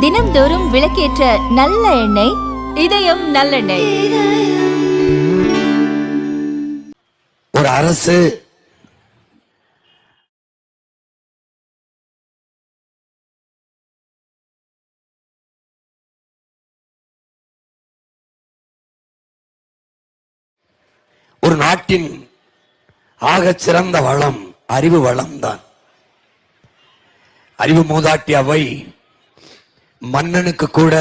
தினம்தோறும் விளக்கேற்ற நல்ல எண்ணெய் இதயம் நல்லெண்ணெய். ஒரு அரசு ஒரு நாட்டின் ஆகச் சிறந்த வளம் அறிவு வளம்தான். அறிவு மூதாட்டி அவை மன்னனுக்கு கூட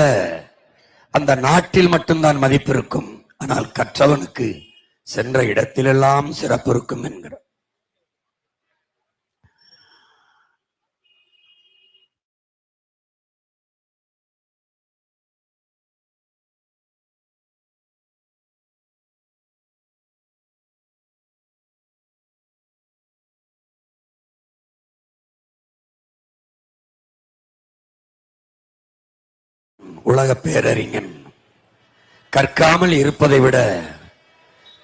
அந்த நாட்டில் மட்டும்தான் மதிப்பு இருக்கும், ஆனால் கற்றவனுக்கு சென்ற இடத்திலெல்லாம் சிறப்பு இருக்கும் என்கிறார். உலக பேரறிஞன் கற்காமல் இருப்பதை விட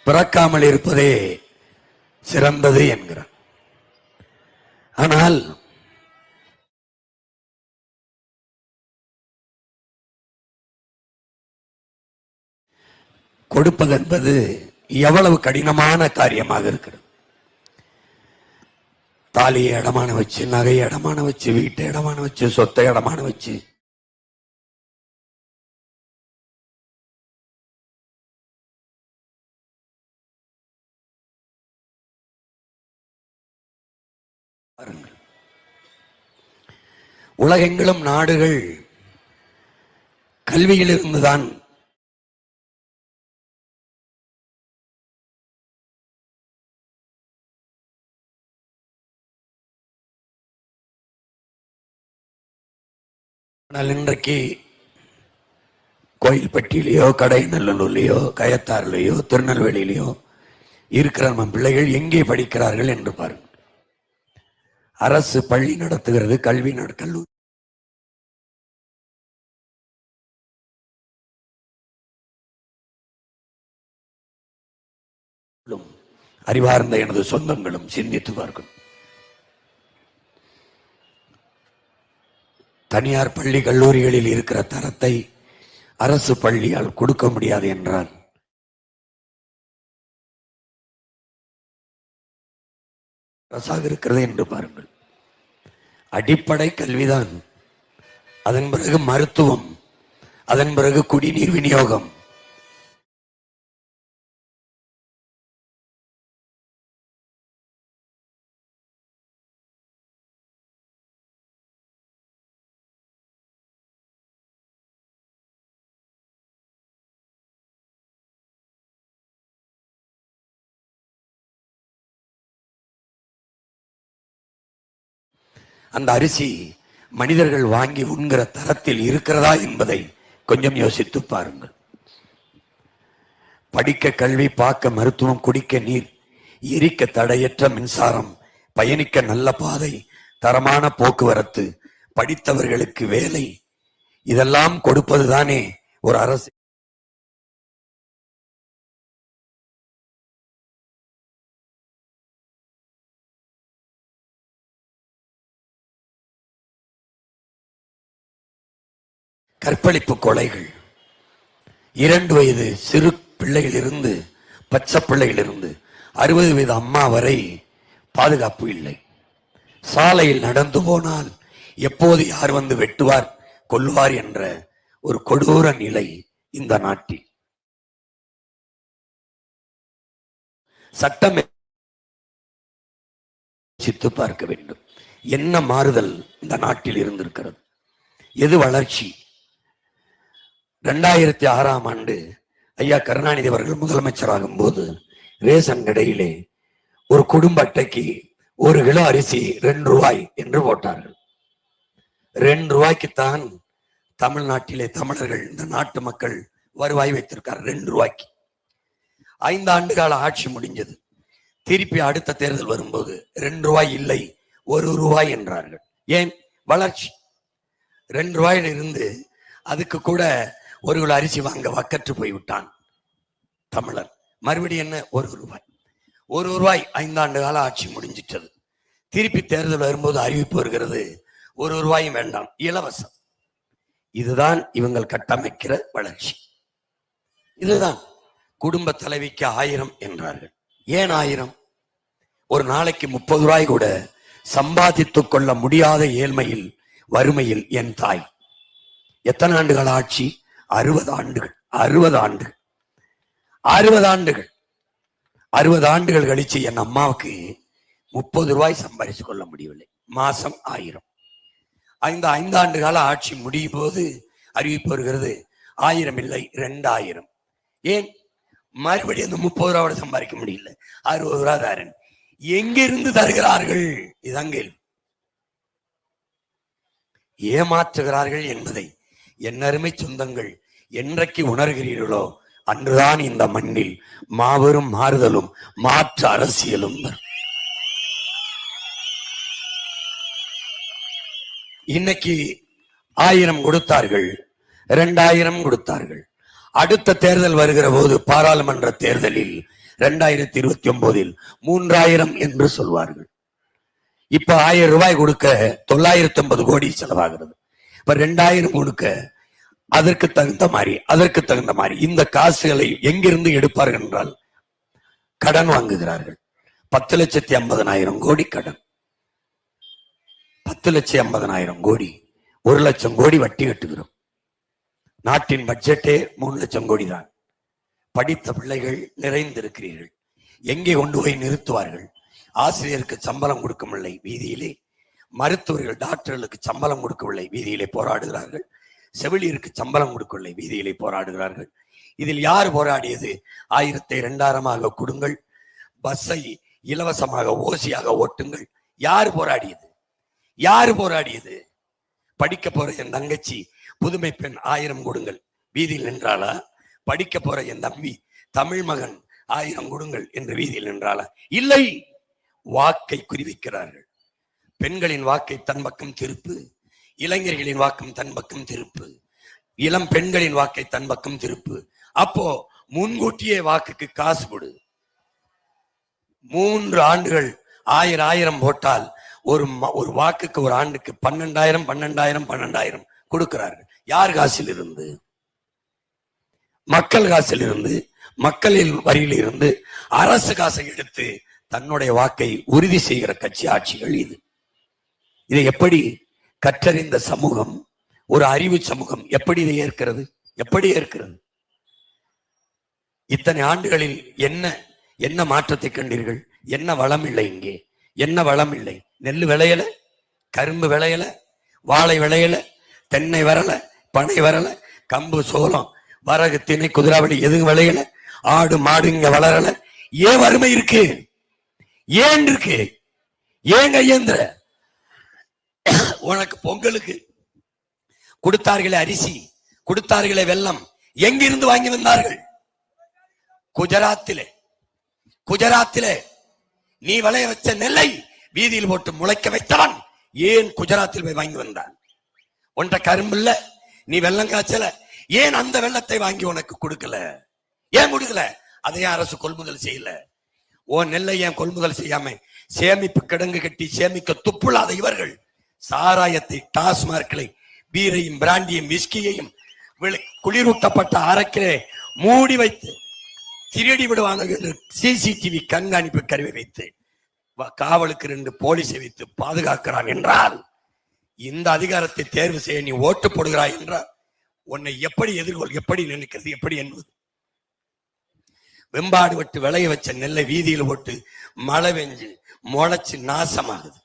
பிறக்காமல் இருப்பதே சிறந்தது என்கிறார். ஆனால் கொடுப்பது என்பது எவ்வளவு கடினமான காரியமாக இருக்கிறது. தாலியை இடமான வச்சு, நகையை இடமான வச்சு, வீட்டை இடமான வச்சு, சொத்தை இடமான வச்சு, உலகெங்கிலும் நாடுகள் கல்வியில் இருந்துதான் ஆனால் இன்றைக்கு கோயில்பட்டியிலையோ கடைநல்லூர்லையோ கயத்தாறுலையோ திருநெல்வேலியிலையோ இருக்கிற நம்ம பிள்ளைகள் எங்கே படிக்கிறார்கள் என்று பாருங்கள். அரசு பள்ளி நடத்துகிறது, கல்வி கல்லூரி அறிவார்ந்த எனது சொந்தங்களும் சிந்தித்து பார்க்கும். தனியார் பள்ளி கல்லூரிகளில் இருக்கிற தரத்தை அரசு பள்ளியால் கொடுக்க முடியாது என்றால் அரசாக இருக்கிறது என்று பாருங்கள். அடிப்படை கல்விதான், அதன் பிறகு மருத்துவம், அதன் பிறகு குடிநீர் விநியோகம், அந்த அரிசி மனிதர்கள் வாங்கி உண்கிற தரத்தில் இருக்கிறதா என்பதை கொஞ்சம் யோசித்து பாருங்கள். படிக்க கல்வி, பார்க்க மருத்துவம், குடிக்க நீர், எரிக்க தடையற்ற மின்சாரம், பயணிக்க நல்ல பாதை, தரமான போக்குவரத்து, படித்தவர்களுக்கு வேலை, இதெல்லாம் கொடுப்பதுதானே ஒரு அரசு. கற்பழிப்பு கொலைகள், 2 வயது சிறு பிள்ளையிலிருந்து, பச்சை பிள்ளையிலிருந்து 60 வயது அம்மா வரை பாதுகாப்பு இல்லை. சாலையில் நடந்து போனால் எப்போது யார் வந்து வெட்டுவார் கொல்லுவார் என்ற ஒரு கொடூர நிலை இந்த நாட்டில். சட்டம் சித்து பார்க்க வேண்டும். என்ன மாறுதல் இந்த நாட்டில் இருந்திருக்கிறது, எது வளர்ச்சி? 2006ஆம் ஆண்டு ஐயா கருணாநிதி அவர்கள் முதலமைச்சராகும் போது ரேஷன் கடையிலே ஒரு குடும்ப அட்டைக்கு 1 கிலோ அரிசி 2 ரூபாய் என்று போட்டார்கள். 2 ரூபாய்க்குத்தான் தமிழ்நாட்டிலே தமிழர்கள், இந்த நாட்டு மக்கள் வருவாய் வைத்திருக்கார். 2 ரூபாய்க்கு 5 ஆண்டு கால ஆட்சி முடிஞ்சது. திருப்பி அடுத்த தேர்தல் வரும்போது 2 ரூபாய் இல்லை, 1 ரூபாய் என்றார்கள். ஏன்? வளர்ச்சி. 2 ரூபாயில இருந்து அதுக்கு கூட 1 கிலோ அரிசி வாங்க வக்கற்று போய்விட்டான் தமிழர். மறுபடியும் என்ன? 1 ரூபாய். 1 ரூபாய் 5 ஆண்டு கால ஆட்சி முடிஞ்சிட்டது. திருப்பி தேர்தல் வரும்போது அறிவிப்பு வருகிறது, ஒரு ரூபாயும் வேண்டாம், இலவசம். இதுதான் இவங்கள் கட்டமைக்கிற வளர்ச்சி. இதுதான் குடும்ப தலைவிக்கு 1000 என்றார்கள். ஏன் 1000? ஒரு நாளைக்கு 30 ரூபாய் கூட சம்பாதித்துக் கொள்ள முடியாத ஏழ்மையில், வறுமையில் என் தாய். எத்தனை ஆண்டுகள் ஆட்சி? 60 ஆண்டுகள். 60 ஆண்டுகள் 60 ஆண்டுகள் 60 ஆண்டுகள் கழிச்சு என் அம்மாவுக்கு 30 ரூபாய் சம்பாதிச்சு கொள்ள முடியவில்லை. மாசம் 1000. 5 ஆண்டு கால ஆட்சி முடியும் போது அறிவிப்பு வருகிறது, 1000 இல்லை 2000. ஏன்? மறுபடியும் அந்த 30 ரூபாயோட சம்பாதிக்க முடியல, 60 ரூபா தாரன். எங்கிருந்து தருகிறார்கள்? இதான் கேள்வி. ஏமாற்றுகிறார்கள் என்பதை என் அருமை சொந்தங்கள் என்றைக்கு உணர்கிறீர்களோ அன்றுதான் இந்த மண்ணில் மாபெரும் மாறுதலும் மாற்று அரசியலும் வரும். இன்னைக்கு 1000 கொடுத்தார்கள், 2000 கொடுத்தார்கள். அடுத்த தேர்தல் வருகிற போது, பாராளுமன்ற தேர்தலில் 2029 3000 என்று சொல்வார்கள். இப்ப 1000 ரூபாய் கொடுக்க 950 கோடி செலவாகிறது. இப்ப 2000 கொடுக்க அதற்கு தகுந்த மாதிரி இந்த காசுகளை எங்கிருந்து எடுப்பார்கள் என்றால் கடன் வாங்குகிறார்கள். 10,50,000 கோடி கடன். 10,50,000 கோடி, 1 லட்சம் கோடி வட்டி கட்டுகிறோம். நாட்டின் பட்ஜெட்டே 3 லட்சம் கோடி தான். படித்த பிள்ளைகள் நிறைந்திருக்கிறீர்கள். எங்கே கொண்டு போய் நிறுத்துவார்கள்? ஆசிரியருக்கு சம்பளம் கொடுக்கவில்லை, வீதியிலே. மருத்துவர்கள், டாக்டர்களுக்கு சம்பளம் கொடுக்கவில்லை, வீதியிலே போராடுகிறார்கள். செவிலியருக்கு சம்பளம் கொடுக்கவில்லை, வீதியிலே போராடுகிறார்கள். இதில் யார் போராடியது? 1000 2000 கொடுங்கள், பஸ்ஸை இலவசமாக ஓசியாக ஓட்டுங்கள். யார் போராடியது? யாரு போராடியது? படிக்க போற என் தங்கச்சி புதுமை பெண் 1000 கொடுங்கள் வீதியில் நின்றாளா? படிக்க போற என் தம்பி தமிழ் மகன் 1000 கொடுங்கள் என்று வீதியில் நின்றாளா? இல்லை. வாக்கை குறிவிக்கிறார்கள். பெண்களின் வாக்கை தன் பக்கம் திருப்பு, இளைஞர்களின் வாக்கம் தன் பக்கம் திருப்பு, இளம் பெண்களின் வாக்கை தன் பக்கம் திருப்பு. அப்போ முன்கூட்டியே வாக்குக்கு காசு கொடு. 3 ஆண்டுகள் 1000 போட்டால் ஒரு வாக்குக்கு ஒரு ஆண்டுக்கு 12,000 கொடுக்கிறார்கள். யார் காசில் இருந்து? மக்கள் காசில் இருந்து, மக்களின் வரியில் இருந்து அரசு காசை எடுத்து தன்னுடைய வாக்கை உறுதி செய்கிற கட்சி ஆட்சிகள் இது. இதை எப்படி கற்றறிந்த சமூகம், ஒரு அறிவு சமூகம் எப்படி இதை ஏற்கிறது? எப்படி ஏற்கிறது? இத்தனை ஆண்டுகளில் என்ன மாற்றத்தை கண்டீர்கள்? என்ன வளம் இல்லை இங்கே? என்ன வளம் இல்லை? நெல்லு விளையல, கரும்பு விளையல, வாழை விளையல, தென்னை வரல, பனை வரல, கம்பு சோளம் வரகு திணை குதிராவளி எதுவும் விளையல, ஆடு மாடு இங்க வளரல. ஏன் வறுமை இருக்கு? ஏன் இருக்கு? ஏன் கையேந்திர? உனக்கு பொங்கலுக்கு கொடுத்தார்களே அரிசி, கொடுத்தார்களே வெல்லம், எங்கிருந்து வாங்கி வந்தார்கள்? குஜராத்திலே நீ விளைய வச்ச நெல்லை வீதியில் போட்டு முளைக்க வைத்தவன் ஏன் குஜராத்தில் போய் வாங்கி வந்தான்? உன்ட கரும்பு இல்ல, நீ வெள்ளம் காய்ச்சல, ஏன் அந்த வெள்ளத்தை வாங்கி உனக்கு கொடுக்கல? ஏன் கொடுக்கல? அதையும் அரசு கொள்முதல் செய்யல. ஓ நெல்லை ஏன் கொள்முதல் செய்யாம சேமிப்பு கிடங்கு கட்டி சேமிக்க துப்புளாத இவர்கள் சாராயத்தை, டாஸ்மார்க்களை, பீரையும் பிராண்டியும் விஸ்கியையும் குளிரூட்டப்பட்ட அறைக்கிலே மூடி வைத்து திருடி விடுவாங்க என்று சிசிடிவி கண்காணிப்பு கருவி வைத்து காவலுக்கு 2 போலீஸை வைத்து பாதுகாக்கிறான் என்றால், இந்த அதிகாரத்தை தேர்வு செய்ய நீ ஓட்டு போடுகிறாய் என்றால் உன்னை எப்படி எப்படி நினைக்கிறது? எப்படி என்பது? வெம்பாடு விட்டு விளைய வச்ச நெல்லை வீதியில் போட்டு மழை பெஞ்சு முளைச்சு நாசமாகுது.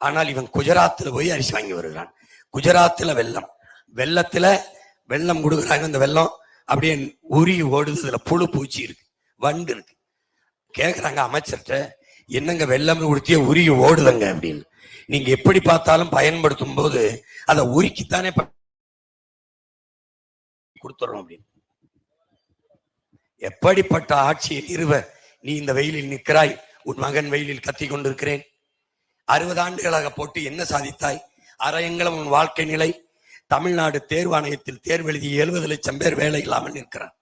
ஆனால் இவன் குஜராத்தில் போய் அரிசி வாங்கி வருகிறான். குஜராத்தில் வெள்ளம் கொடுக்குறாங்க. அந்த வெள்ளம் அப்படியே உருகி ஓடுது. அதுல புழு பூச்சி இருக்கு, வண்டு இருக்கு. கேக்குறாங்க அமைச்சர்கிட்ட, என்னங்க வெள்ளம் உடுத்திய உருகி ஓடுதுங்க அப்படின்னு. நீங்க எப்படி பார்த்தாலும் பயன்படுத்தும் போது அதை உருக்கித்தானே கொடுத்துறோம் அப்படின்னு. எப்படிப்பட்ட ஆட்சியை நிறுவ நீ இந்த வெயிலில் நிற்கிறாய்? உன் மகன் வெயிலில் கத்தி கொண்டிருக்கிறேன். 60 ஆண்டுகளாக போட்டு என்ன சாதித்தாய்? அரையங்களும் உன் வாழ்க்கை நிலை. தமிழ்நாடு தேர்வாணையத்தில் தேர்வு எழுதி 70 லட்சம் பேர் வேலை இல்லாமல் நிற்கிறான்.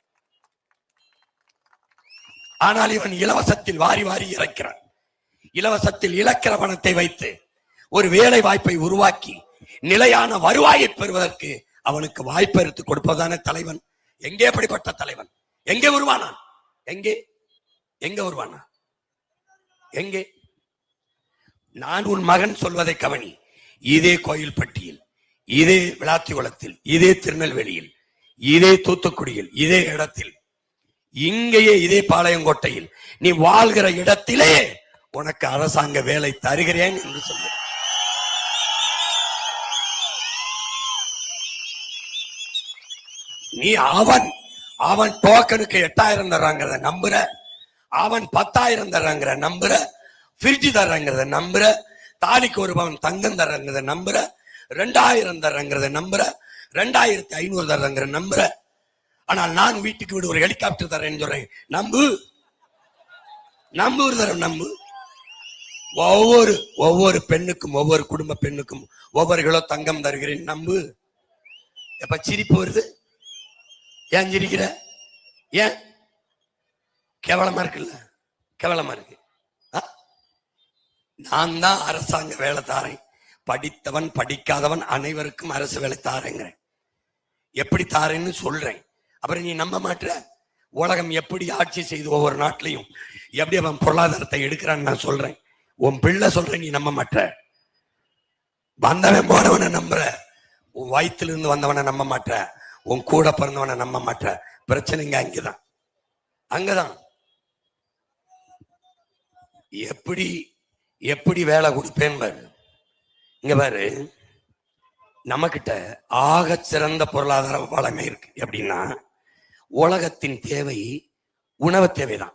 ஆனால் இவன் இலவசத்தில் வாரி வாரி இறக்கிறான். இலவசத்தில் இழக்கிற பணத்தை வைத்து ஒரு வேலை வாய்ப்பை உருவாக்கி நிலையான வருவாயை பெறுவதற்கு அவனுக்கு வாய்ப்பை எடுத்து கொடுப்பதான தலைவன். எங்கே அப்படிப்பட்ட தலைவன்? எங்கே உருவானான்? எங்கே எங்க உருவானான்? எங்கே? நான் உன் மகன் சொல்வதை கவனி. இதே கோயில்பட்டியில், இதே விளாத்திகுளத்தில், இதே திருநெல்வேலியில், இதே தூத்துக்குடியில், இதே இடத்தில், இங்கேயே இதே பாளையங்கோட்டையில் நீ வாழ்கிற இடத்திலே உனக்கு அரசாங்க வேலை தருகிறேன் என்று சொல்ல. நீ அவன் டோக்கனுக்கு 8000 தர்றாங்கிறத நம்புற, அவன் 10,000 தர்றாங்கிற நம்புற, பிரிட்ஜ் தர்றாங்கிறத நம்புற, தாலிக்கு ஒரு பவன் தங்கம் தர்றாங்கிறத நம்புற, 2000 தர்றாங்கிறத நம்புற, 2500 தர்றாங்கிற நம்புற. ஆனால் நான் வீட்டுக்கு விட ஒரு ஹெலிகாப்டர் தரேன்னு சொல்றேன். நம்பு ஒரு தரம் நம்பு. ஒவ்வொரு பெண்ணுக்கும், ஒவ்வொரு குடும்ப பெண்ணுக்கும் ஒவ்வொரு கிலோ தங்கம் தருகிறேன் நம்பு. எப்ப சிரிப்பு வருது? ஏன் சிரிக்கிற? ஏன்? கேவலமா இருக்குல்ல? கேவலமா இருக்கு. நான் தான் அரசாங்க வேலை தாரேன், படித்தவன் படிக்காதவன் அனைவருக்கும் அரசு வேலை தாரேங்கிறேன். எப்படி தாரேன்னு சொல்றேன். அப்புறம் நீ நம்ப மாட்ட. உலகம் எப்படி ஆட்சி செய்து ஒவ்வொரு நாட்டிலையும் எப்படி அவன் பொருளாதாரத்தை எடுக்கிறான்னு நான் சொல்றேன். உன் பிள்ளை சொல்றேன், நீ நம்ப மாட்ட. வந்தவன் போனவனை நம்புற, உன் வயிற்றிலிருந்து வந்தவனை நம்ப மாட்ட, உன் கூட பிறந்தவனை நம்ப மாட்ட. பிரச்சனைங்க அங்கதான். எப்படி வேலை கொடுப்பேன் பாரு. இங்க பாரு, நம்ம கிட்ட ஆக சிறந்த பொருளாதார வளமை இருக்கு. எப்படின்னா, உலகத்தின் தேவை உணவு தேவைதான்.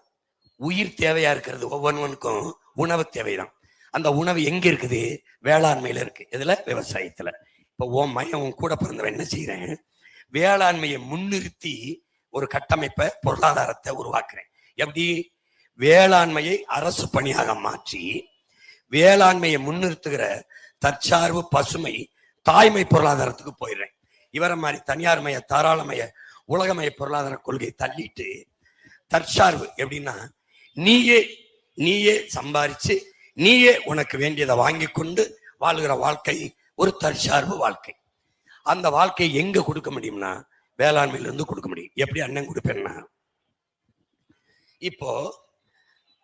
உயிர் தேவையா இருக்கிறது ஒவ்வொன்றுக்கும் உணவு தேவைதான். அந்த உணவு எங்க இருக்குது? வேளாண்மையில இருக்கு. இதுல விவசாயத்துல. இப்ப உன் மையம், உன் கூட பிறந்தவன் என்ன செய்யறேன்? வேளாண்மையை முன்னிறுத்தி ஒரு கட்டமைப்பை, பொருளாதாரத்தை உருவாக்குறேன். எப்படி? வேளாண்மையை அரசு பணியாக மாற்றி வேளாண்மையை முன்னிறுத்துகிற தற்சார்பு, பசுமை, தாய்மை பொருளாதாரத்துக்கு போயிடுறேன். இவரை மாதிரி தனியார் மய, தாராளமய, உலகமய பொருளாதார கொள்கை தள்ளிட்டு தற்சார்பு. எப்படின்னா, நீயே சம்பாரிச்சு நீயே உனக்கு வேண்டியதை வாங்கி கொண்டு வாழ்கிற வாழ்க்கை ஒரு தற்சார்பு வாழ்க்கை. அந்த வாழ்க்கையை எங்க கொடுக்க முடியும்னா வேளாண்மையில இருந்து கொடுக்க முடியும். எப்படி அண்ணன் கொடுப்பேன்னா, இப்போ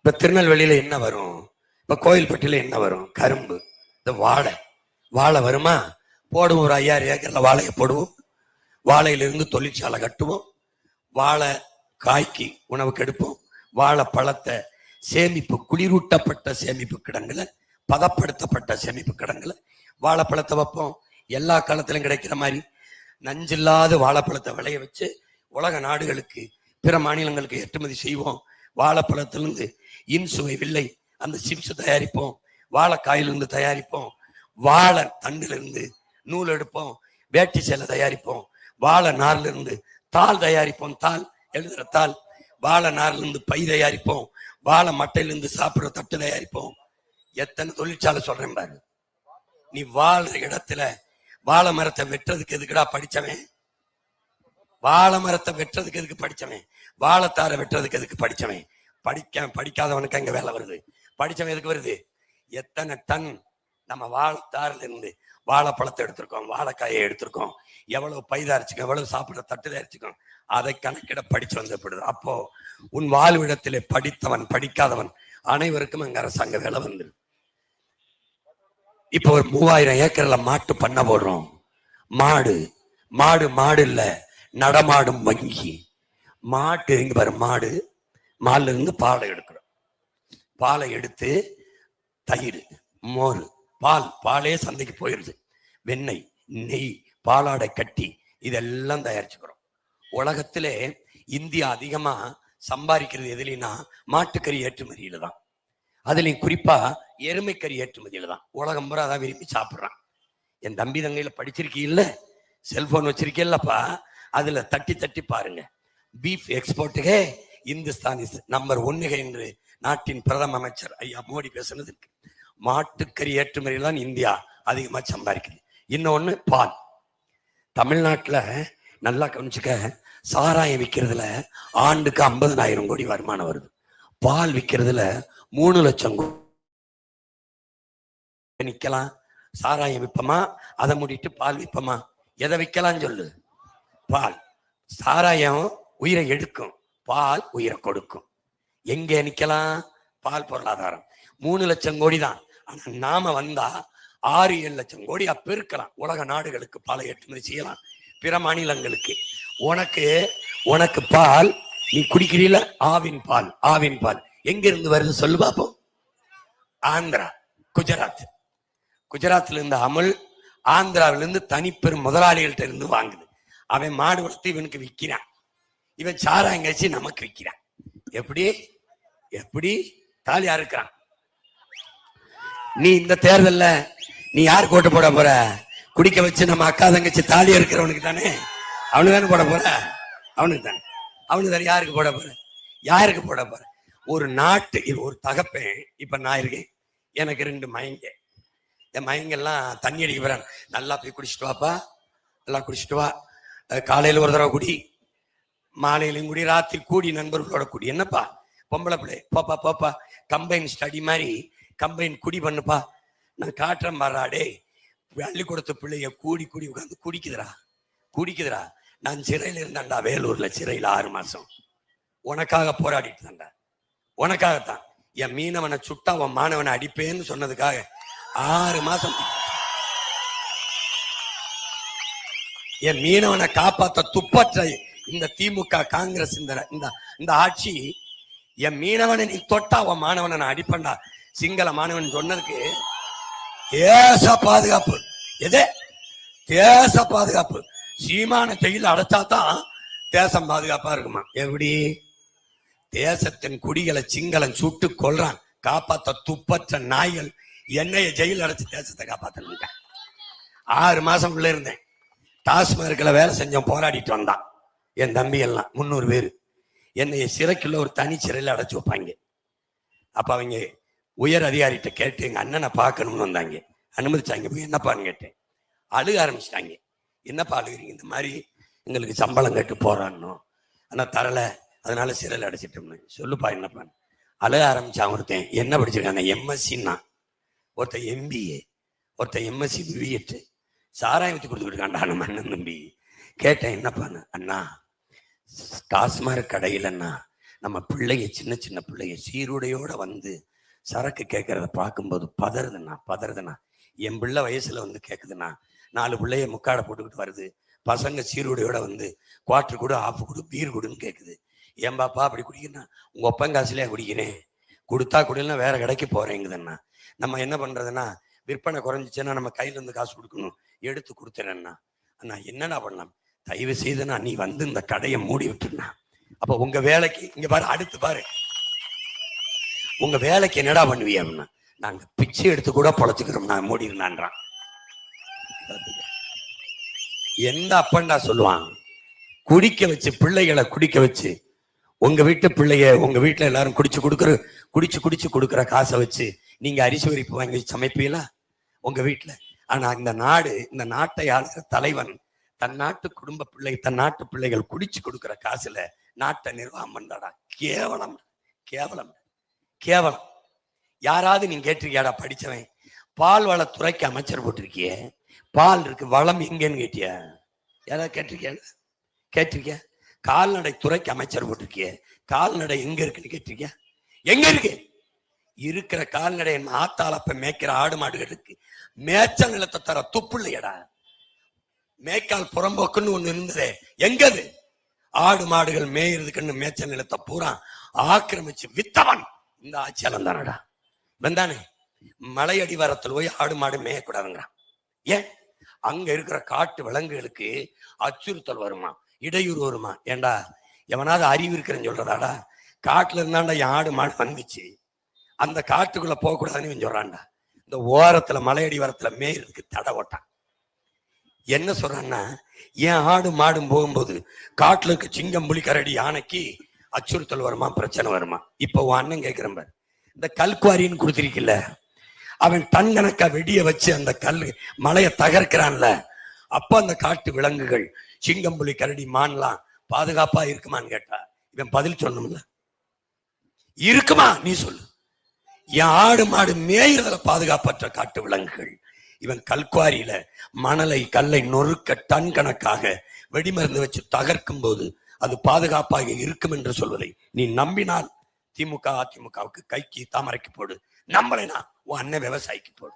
திருநெல்வேலியில என்ன வரும்? இப்ப கோயில்பட்டியில என்ன வரும்? கரும்பு. இந்த வாழை வருமா? போடுவோம். ஒரு 5000 ஏக்கர்ல வாழையை போடுவோம். வாழையிலிருந்து தொழிற்சாலை கட்டுவோம். வாழை காய்க்கு உணவுக்கு எடுப்போம். வாழை பழத்தை சேமிப்பு, குளிரூட்டப்பட்ட சேமிப்பு கிடங்குல, பதப்படுத்தப்பட்ட சேமிப்பு கிடங்குல வாழைப்பழத்தை வைப்போம். எல்லா காலத்திலும் கிடைக்கிற மாதிரி நஞ்சில்லாத வாழைப்பழத்தை விளைய வச்சு உலக நாடுகளுக்கு, பிற மாநிலங்களுக்கு ஏற்றுமதி செய்வோம். வாழைப்பழத்திலிருந்து இன்சுவை வில்லை அந்த சிப்ஸ் தயாரிப்போம். வாழைக்காயிலிருந்து தயாரிப்போம். வாழை தண்டிலிருந்து நூல் எடுப்போம். வேட்டி சேலை தயாரிப்போம். வாழை நார்ல இருந்து தாள் தயாரிப்போம். தாள், எழுதுற தாள். வாழை நார்ல இருந்து பை தயாரிப்போம். வாழை மட்டையிலிருந்து சாப்பிடுற தட்டு தயாரிப்போம். எத்தனை தொழிற்சாலை சொல்றேன் பாரு. நீ வாழ்ற இடத்துல வாழை மரத்தை வெட்டுறதுக்கு எதுக்குடா படிச்சவன்? வாழை மரத்தை வெட்டுறதுக்கு எதுக்கு படிச்சவன்? வாழைத்தாரை வெட்டுறதுக்கு எதுக்கு படிச்சவன்? படிக்காதவனுக்கு அங்க வேலை வருது. படிச்சவன் எதுக்கு வருது? எத்தனை டன் நம்ம வாழைத்தாறுல இருந்து வாழைப்பழத்தை எடுத்திருக்கோம், வாழைக்காயை எடுத்திருக்கோம், எவ்வளவு பை தயாரிச்சுக்கோம், எவ்வளவு சாப்பிடுற தட்டு தயாரிச்சுக்கோம், அதை கணக்கிட படிச்சு வந்தப்படுது. அப்போ உன் வாழ்விடத்திலே படித்தவன் படிக்காதவன் அனைவருக்கும் அங்க அரசாங்க வேலை வந்துரு. இப்போ ஒரு 3000 ஏக்கர்ல மாட்டு பண்ண போடுறோம். மாடு இல்ல, நடமாடும் வங்கி. மாட்டு இங்க பாரு, மாடுல இருந்து பாலை எடுக்கிறோம். பாலை எடுத்து தயிர், மோர், பாலே சந்தைக்கு போயிருது. வெண்ணெய், நெய், பாலாடை கட்டி இதெல்லாம் தயாரிச்சுக்கிறோம். உலகத்திலே இந்தியா அதிகமா சம்பாதிக்கிறது எதுலன்னா மாட்டுக்கறி ஏற்றுமதியில தான். அதுலயும் குறிப்பா எருமைக்கறி ஏற்றுமதியில தான். உலகம் பூரா அதான் விரும்பி சாப்பிடுறான். என் தம்பி தங்கையில படிச்சிருக்கீல்ல, செல்போன் வச்சிருக்கீல்லப்பா, அதுல தட்டி பாருங்க. பீஃப் எக்ஸ்போர்ட்டுகே இந்துஸ்தான் இஸ் நம்பர் 1 என்று நாட்டின் பிரதம அமைச்சர் ஐயா மோடி பேசுனது இருக்கு. மாட்டுக்கறி ஏற்றுமதியில் தான் இந்தியா அதிகமா சம்பாதிக்குது. இன்னொன்னு பால். தமிழ்நாட்டுல நல்லா கவனிச்சுக்க, சாராயம் விற்கிறதுல ஆண்டுக்கு 50,000 கோடி வருமானம் வருது. பால் விற்கிறதுல 3 லட்சம் நிக்கலாம். சாராயம் விற்பமா, அதை மூடிட்டு பால் விற்பமா? எதை விற்கலாம்னு சொல்லு. பால். சாராயம் உயிரை எடுக்கும், பால் உயிரை கொடுக்கும். எங்க நிக்கலாம்? பால் பொருளாதாரம் 3 லட்சம் கோடி தான். ஆனா நாம வந்தா 6-7 லட்சம் கோடி பெருக்கலாம். உலக நாடுகளுக்கு பாலை ஏற்றுமதி செய்யலாம், பிற மாநிலங்களுக்கு. உனக்கு பால் நீ குடிக்கிறீல, ஆவின் பால். ஆவின் பால் எங்க இருந்து வருது சொல்லு பாப்போம். ஆந்திரா, குஜராத்ல இருந்து அமுல், ஆந்திராவில இருந்து தனிப்பெரும் முதலாளிகள்ட்ட இருந்து வாங்குது. அவன் மாடு வளர்த்து இவனுக்கு விற்கிறான், இவன் சாராயம் கழிச்சு நமக்கு விற்கிறான். எப்படி தாலியா இருக்கிறான். நீ இந்த தேர்தல்ல நீ யாருக்கு ஓட்டு போட போற? குடிக்க வச்சு நம்ம அக்கா தங்கச்சி தாலியா இருக்கிறவனுக்கு தானே, அவனு தானே போட போற. அவனுக்கு தானே. யாருக்கு போட போற? ஒரு நாட்டு ஒரு தகப்பேன். இப்ப நான் இருக்கேன், எனக்கு 2 மயங்க. என் மயங்கெல்லாம் தண்ணி அடிக்க போறான். நல்லா போய் குடிச்சிட்டு வாப்பா, நல்லா குடிச்சிட்டு வா. காலையில ஒரு தடவை குடி, மாலையிலையும் குடி, ராத்திரி கூடி, நண்பர்களோட குடி. என்னப்பா பொம்பளை பிள்ளை, போப்பா கம்பைன் ஸ்டடி மாதிரி கம்பைன் குடி பண்ணுப்பா. நான் காட்டுறேன் பாராடே. பள்ளிக்கூடத்து பிள்ளைய கூடி உட்காந்து குடிக்குதுடா. நான் சிறையில இருந்தாண்டா, வேலூர்ல சிறையில 6 மாசம். உனக்காக போராடிட்டு தான்டா, உனக்காகத்தான். என் மீனவனை சுட்டா அவன் மாணவனை அடிப்பேன்னு சொன்னதுக்காக 6 மாசம். என் மீனவனை காப்பாத்த துப்பற்ற இந்த திமுக காங்கிரஸ் இந்த ஆட்சி, என் மீனவனை நீ தொட்டா அவன் மாணவனை நான் அடிப்பண்டா சிங்கள மாணவன் சொன்னதுக்கு தேச பாதுகாப்பு. தேச பாதுகாப்பு. சீமான ஜெயில அடைச்சாதான் தேசம் பாதுகாப்பா இருக்குமா? எப்படி? தேசத்தின் குடிகளை சிங்களம் சுட்டு கொள்றான், காப்பாத்த துப்பற்ற நாய்கள் என்னைய ஜெயில அடைச்சு தேசத்தை காப்பாத்த 6 மாசம் உள்ள இருந்தேன். டாஸ்மார்க்ல வேலை செஞ்சோம், போராடிட்டு வந்தான் என் தம்பி எல்லாம் 300 பேரு. என்னைய சிறைக்குள்ள ஒரு தனி சிறையில அடைச்சு வைப்பாங்க. அப்ப அவங்க உயர் அதிகாரிகிட்ட கேட்டு எங்க அண்ணனை பார்க்கணும்னு வந்தாங்க, அனுமதிச்சாங்க. போய் என்னப்பான்னு கேட்டேன். அழுக ஆரம்பிச்சிட்டாங்க. என்னப்பா அழுகுறீங்க? இந்த மாதிரி எங்களுக்கு சம்பளம் கேட்டு போறான்னு, ஆனா தரல, அதனால சிறையில் அடைச்சிட்டோம்னு. சொல்லுப்பா என்னப்பான்னு. அழுக ஆரம்பிச்சான். ஒருத்தன் என்ன படிச்சிருக்காங்க, எம்எஸ்சின்னா, ஒருத்தன் MBA, ஒருத்தன் MSc BEd. சாராயம் வச்சு கொடுத்துக்கிட்டு இருக்காண்டா நம்ம அண்ணன் தம்பி. கேட்டேன் என்னப்பான்னு. அண்ணா, டாஸ்மார்க் கடையிலன்னா நம்ம பிள்ளைய சின்ன பிள்ளைய சீருடையோட வந்து சரக்கு கேட்கறத பார்க்கும்போது பதறுதுண்ணா. என் பிள்ளை வயசுல வந்து கேட்குதுண்ணா. 4 பிள்ளைய முக்காடை போட்டுக்கிட்டு வருது, பசங்க சீருடையோட வந்து குவார்டர் கொடு, ஆஃப் கொடு, பீர் கொடுன்னு கேட்குது. ஏன் பாப்பா அப்படி குடிக்கிறா? உங்க ஒப்பன் காசுலயே குடிக்கிறேன், கொடுத்தா குடிலாம் வேற கடைக்கு போறேங்குதுண்ணா. நம்ம என்ன பண்றதுன்னா, விற்பனை குறைஞ்சிச்சுன்னா நம்ம கையில இருந்து காசு கொடுக்கணும், எடுத்து கொடுத்துறேன்னா. அண்ணா என்னடா பண்ணலாம், தயவு செய்துனா நீ வந்து இந்த கடையை மூடி விட்டுருண்ணா. அப்ப உங்க வேலைக்கு இங்க பாரு, அடுத்து பாரு, உங்க வேலைக்கு என்னடா பண்ணுவியா அப்படின்னா, நாங்க பிச்சை எடுத்து கூட பொழைச்சுக்கிறோம், நான் மூடிடுனான்றான். எந்த அப்பண்டா சொல்லுவான்? குடிக்க வச்சு பிள்ளைகளை குடிக்க வச்சு, உங்க வீட்டு பிள்ளைய உங்க வீட்டுல எல்லாரும் குடிச்சு கொடுக்குற காசை வச்சு நீங்க அரிசி வரிப்பு வாங்கி சமைப்பீங்களா உங்க வீட்டுல? ஆனா இந்த நாட்டை ஆளுகிற தலைவன் தன் நாட்டு பிள்ளைகள் குடிச்சு கொடுக்குற காசுல நாட்டை நிர்வாகம் பண்றாடா. கேவலம். யாராவது நீங்க கேட்டிருக்கியாடா? படிச்சவன் பால் வளத்துறைக்கு அமைச்சர் போட்டிருக்கிய, பால் இருக்கு, வளம் எங்கன்னு கேட்டியா? யாராவது கேட்டிருக்கியா? கால்நடை துறைக்கு அமைச்சர் போட்டிருக்கிய, கால்நடை எங்க இருக்குன்னு கேட்டிருக்கியா? எங்க இருக்கு? இருக்கிற கால்நடை ஆத்தாளப்ப மேய்க்கிற ஆடு மாடுகளுக்கு மேய்ச்சல் நிலத்தை தர துப்பு இல்லையடா. மேய்க்கால் புறம்போக்குன்னு ஒண்ணு இருந்ததே, எங்கது? ஆடு மாடுகள் மேய்றதுக்குன்னு மேய்ச்சல் நிலத்தை பூரா ஆக்கிரமிச்சு வித்தவன் இந்த ஆட்சியாளன் தானடா. வந்தானே மலை அடிவாரத்தில் போய் ஆடு மாடு மேயக்கூடாதுங்கிறான். ஏன்? அங்க இருக்கிற காட்டு விலங்குகளுக்கு அச்சுறுத்தல் வருமா, இடையூறு வருமா? ஏண்டா எவனாவது அறிவு இருக்கிறேன்னு சொல்றதாடா? காட்டுல இருந்தாண்டா என் ஆடு மாடு வந்துச்சு, அந்த காட்டுக்குள்ள போகக்கூடாதுன்னு இவன் சொல்றான்டா. இந்த ஓரத்துல மலையடி வாரத்துல மேயறதுக்கு தடை ஓட்டான். என்ன சொல்றான்னா, என் ஆடு மாடும் போகும்போது காட்டுல இருக்க சிங்கம், புலி, கரடி, யானைக்கு அச்சுறுத்தல் வருமா, பிரச்சனை வருமா? இப்ப உன் அண்ணன் கேட்கிறேன் பாரு, இந்த கல்குவாரின்னு கொடுத்திருக்கல, அவன் டன் கணக்கா வெடிய வச்சு அந்த மலையை தகர்க்கிறான்ல, அப்ப அந்த காட்டு விலங்குகள் சிங்கம், புலி, கரடி, மான்லாம் பாதுகாப்பா இருக்குமான்னு கேட்டா இவன் பதில் சொல்லணும்ல. இருக்குமா? நீ சொல்லு. என் ஆடு மாடு மேய்றதுல பாதுகாப்பற்ற காட்டு விலங்குகள். இவன் கல்குவாரியில மணலை கல்லை நொறுக்க டன் கணக்காக வெடிமருந்து வச்சு தகர்க்கும் போது அது பாதுகாப்பாக இருக்கும் என்று சொல்வதை நீ நம்பினால் திமுக அதிமுகவுக்கு கைக்கு தாமரைக்கு போடு. நம்பலைனா உன் அண்ணன் விவசாயிக்கு போடு.